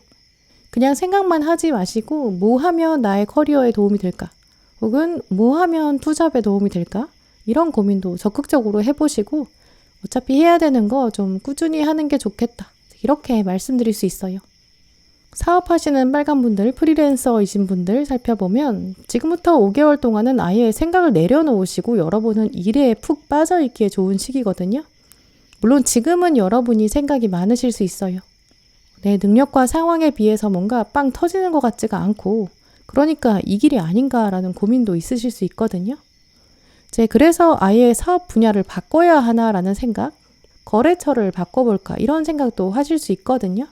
그냥 생각만 하지 마시고 뭐 하면 나의 커리어에 도움이 될까? 혹은 뭐 하면 투잡에 도움이 될까? 이런 고민도 적극적으로 해보시고 어차피 해야 되는 거 좀 꾸준히 하는 게 좋겠다. 이렇게 말씀드릴 수 있어요. 사업하시는 빨간분들, 프리랜서이신 분들 살펴보면 지금부터 5개월 동안은 아예 생각을 내려놓으시고 여러분은 일에 푹 빠져있기에 좋은 시기거든요. 물론 지금은 여러분이 생각이 많으실 수 있어요. 내 능력과 상황에 비해서 뭔가 빵 터지는 것 같지가 않고 그러니까 이 길이 아닌가라는 고민도 있으실 수 있거든요. 그래서 아예 사업 분야를 바꿔야 하나라는 생각, 거래처를 바꿔볼까 이런 생각도 하실 수 있거든요.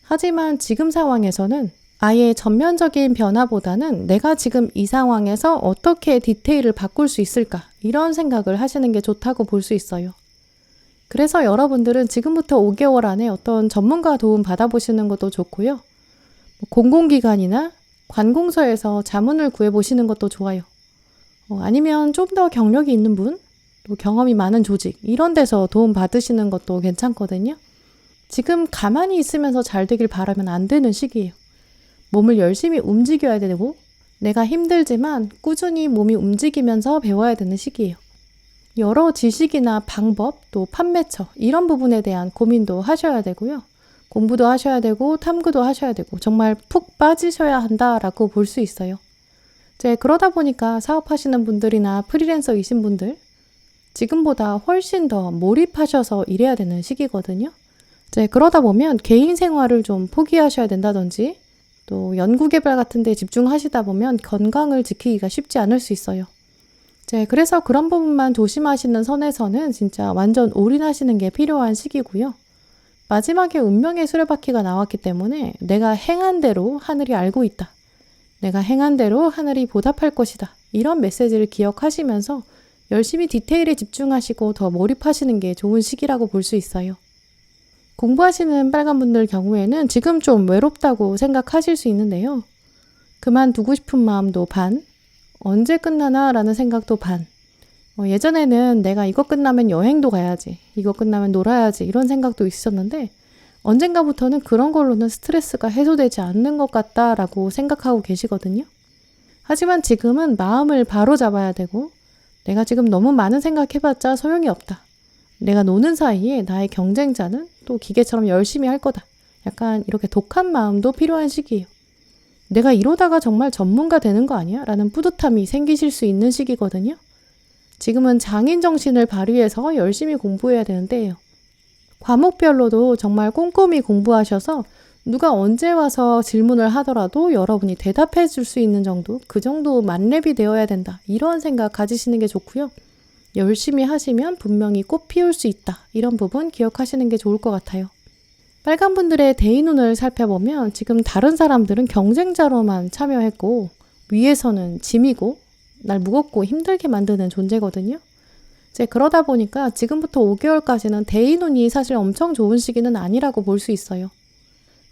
하지만 지금 상황에서는 아예 전면적인 변화보다는 내가 지금 이 상황에서 어떻게 디테일을 바꿀 수 있을까 이런 생각을 하시는 게 좋다고 볼 수 있어요. 그래서 여러분들은 지금부터 5개월 안에 어떤 전문가 도움 받아보시는 것도 좋고요. 공공기관이나 관공서에서 자문을 구해보시는 것도 좋아요. 아니면 좀 더 경력이 있는 분, 또 경험이 많은 조직 이런 데서 도움 받으시는 것도 괜찮거든요. 지금 가만히 있으면서 잘 되길 바라면 안 되는 시기예요. 몸을 열심히 움직여야 되고 내가 힘들지만 꾸준히 몸이 움직이면서 배워야 되는 시기예요. 여러 지식이나 방법, 또 판매처 이런 부분에 대한 고민도 하셔야 되고요. 공부도 하셔야 되고 탐구도 하셔야 되고 정말 푹 빠지셔야 한다라고 볼 수 있어요. 그러다 보니까 사업하시는 분들이나 프리랜서이신 분들 지금보다 훨씬 더 몰입하셔서 일해야 되는 시기거든요. 그러다 보면 개인 생활을 좀 포기하셔야 된다든지 또 연구개발 같은 데 집중하시다 보면 건강을 지키기가 쉽지 않을 수 있어요. 그래서 그런 부분만 조심하시는 선에서는 진짜 완전 올인하시는 게 필요한 시기고요. 마지막에 운명의 수레바퀴가 나왔기 때문에 내가 행한 대로 하늘이 알고 있다. 내가 행한 대로 하늘이 보답할 것이다. 이런 메시지를 기억하시면서 열심히 디테일에 집중하시고 더 몰입하시는 게 좋은 시기라고 볼 수 있어요. 공부하시는 빨간분들 경우에는 지금 좀 외롭다고 생각하실 수 있는데요. 그만두고 싶은 마음도 반, 언제 끝나나 라는 생각도 반. 예전에는 내가 이거 끝나면 여행도 가야지, 이거 끝나면 놀아야지 이런 생각도 있었는데 언젠가부터는 그런 걸로는 스트레스가 해소되지 않는 것 같다라고 생각하고 계시거든요. 하지만 지금은 마음을 바로 잡아야 되고 내가 지금 너무 많은 생각해봤자 소용이 없다. 내가 노는 사이에 나의 경쟁자는 또 기계처럼 열심히 할 거다. 약간 이렇게 독한 마음도 필요한 시기예요. 내가 이러다가 정말 전문가 되는 거 아니야? 라는 뿌듯함이 생기실 수 있는 시기거든요. 지금은 장인 정신을 발휘해서 열심히 공부해야 되는데요. 과목별로도 정말 꼼꼼히 공부하셔서 누가 언제 와서 질문을 하더라도 여러분이 대답해 줄 수 있는 정도, 그 정도 만렙이 되어야 된다. 이런 생각 가지시는 게 좋고요. 열심히 하시면 분명히 꽃 피울 수 있다. 이런 부분 기억하시는 게 좋을 것 같아요. 빨간분들의 대인운을 살펴보면 지금 다른 사람들은 경쟁자로만 참여했고 위에서는 짐이고 날 무겁고 힘들게 만드는 존재거든요. 그러다 보니까 지금부터 5개월까지는 대인운이 사실 엄청 좋은 시기는 아니라고 볼 수 있어요.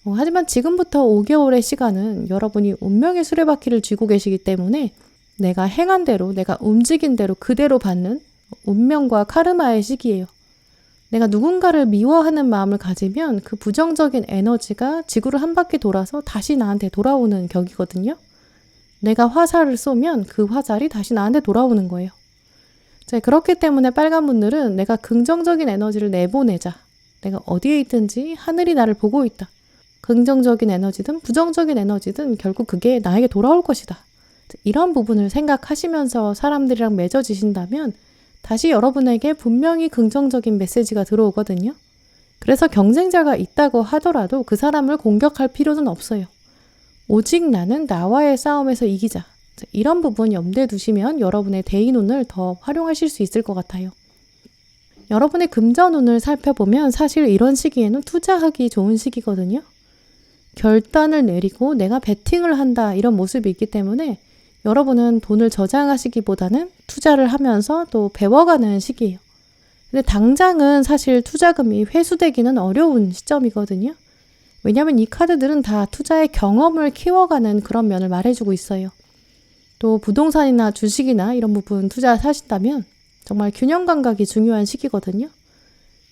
하지만 지금부터 5개월의 시간은 여러분이 운명의 수레바퀴를 쥐고 계시기 때문에 내가 행한 대로, 내가 움직인 대로 그대로 받는 운명과 카르마의 시기예요. 내가 누군가를 미워하는 마음을 가지면 그 부정적인 에너지가 지구를 한 바퀴 돌아서 다시 나한테 돌아오는 격이거든요. 내가 화살을 쏘면 그 화살이 다시 나한테 돌아오는 거예요. 그렇기 때문에 빨간분들은 내가 긍정적인 에너지를 내보내자. 내가 어디에 있든지 하늘이 나를 보고 있다. 긍정적인 에너지든 부정적인 에너지든 결국 그게 나에게 돌아올 것이다. 이런 부분을 생각하시면서 사람들이랑 맺어지신다면 다시 여러분에게 분명히 긍정적인 메시지가 들어오거든요. 그래서 경쟁자가 있다고 하더라도 그 사람을 공격할 필요는 없어요. 오직 나는 나와의 싸움에서 이기자. 이런 부분 염두에 두시면 여러분의 대인운을 더 활용하실 수 있을 것 같아요. 여러분의 금전운을 살펴보면 사실 이런 시기에는 투자하기 좋은 시기거든요. 결단을 내리고 내가 베팅을 한다 이런 모습이 있기 때문에 여러분은 돈을 저장하시기보다는 투자를 하면서 또 배워가는 시기예요. 근데 당장은 사실 투자금이 회수되기는 어려운 시점이거든요. 왜냐하면 이 카드들은 다 투자의 경험을 키워가는 그런 면을 말해주고 있어요. 또 부동산이나 주식이나 이런 부분 투자하신다면 정말 균형 감각이 중요한 시기거든요.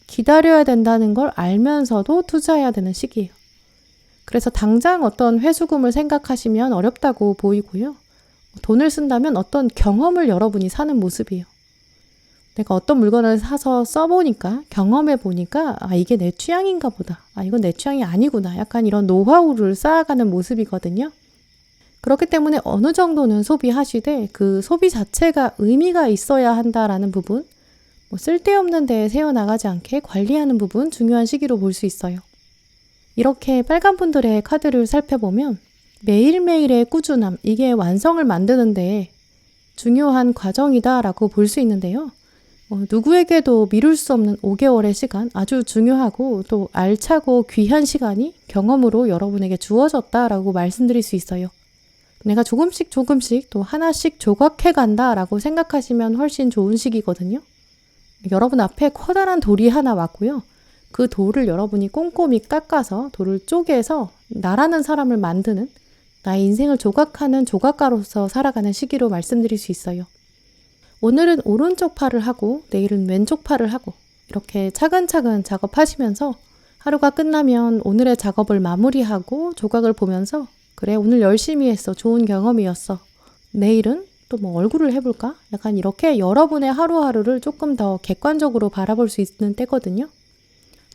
기다려야 된다는 걸 알면서도 투자해야 되는 시기예요. 그래서 당장 어떤 회수금을 생각하시면 어렵다고 보이고요. 돈을 쓴다면 어떤 경험을 여러분이 사는 모습이에요. 내가 어떤 물건을 사서 써보니까, 경험해보니까, 이게 내 취향인가 보다. 이건 내 취향이 아니구나. 약간 이런 노하우를 쌓아가는 모습이거든요. 그렇기 때문에 어느 정도는 소비하시되 그 소비 자체가 의미가 있어야 한다라는 부분, 쓸데없는 데에 새어나가지 않게 관리하는 부분 중요한 시기로 볼 수 있어요. 이렇게 빨간 분들의 카드를 살펴보면 매일매일의 꾸준함, 이게 완성을 만드는데 중요한 과정이다라고 볼 수 있는데요. 누구에게도 미룰 수 없는 5개월의 시간, 아주 중요하고 또 알차고 귀한 시간이 경험으로 여러분에게 주어졌다라고 말씀드릴 수 있어요. 내가 조금씩 또 하나씩 조각해 간다라고 생각하시면 훨씬 좋은 시기거든요. 여러분 앞에 커다란 돌이 하나 왔고요. 그 돌을 여러분이 꼼꼼히 깎아서 돌을 쪼개서 나라는 사람을 만드는, 나의 인생을 조각하는 조각가로서 살아가는 시기로 말씀드릴 수 있어요. 오늘은 오른쪽 팔을 하고 내일은 왼쪽 팔을 하고 이렇게 차근차근 작업하시면서 하루가 끝나면 오늘의 작업을 마무리하고 조각을 보면서 그래, 오늘 열심히 했어. 좋은 경험이었어. 내일은 또 얼굴을 해볼까? 약간 이렇게 여러분의 하루하루를 조금 더 객관적으로 바라볼 수 있는 때거든요.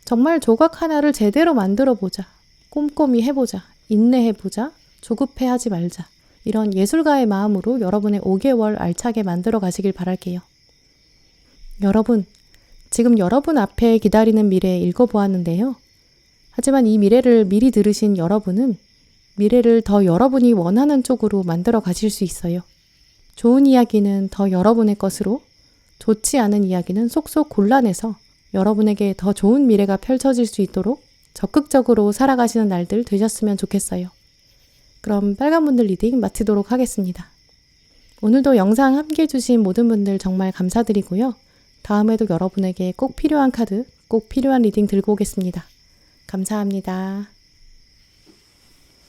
정말 조각 하나를 제대로 만들어 보자. 꼼꼼히 해보자. 인내해보자. 조급해하지 말자. 이런 예술가의 마음으로 여러분의 5개월 알차게 만들어 가시길 바랄게요. 여러분, 지금 여러분 앞에 기다리는 미래 읽어보았는데요. 하지만 이 미래를 미리 들으신 여러분은 미래를 더 여러분이 원하는 쪽으로 만들어 가실 수 있어요. 좋은 이야기는 더 여러분의 것으로, 좋지 않은 이야기는 속속 골라내서 여러분에게 더 좋은 미래가 펼쳐질 수 있도록 적극적으로 살아가시는 날들 되셨으면 좋겠어요. 그럼 빨간분들 리딩 마치도록 하겠습니다. 오늘도 영상 함께 해주신 모든 분들 정말 감사드리고요. 다음에도 여러분에게 꼭 필요한 카드, 꼭 필요한 리딩 들고 오겠습니다. 감사합니다.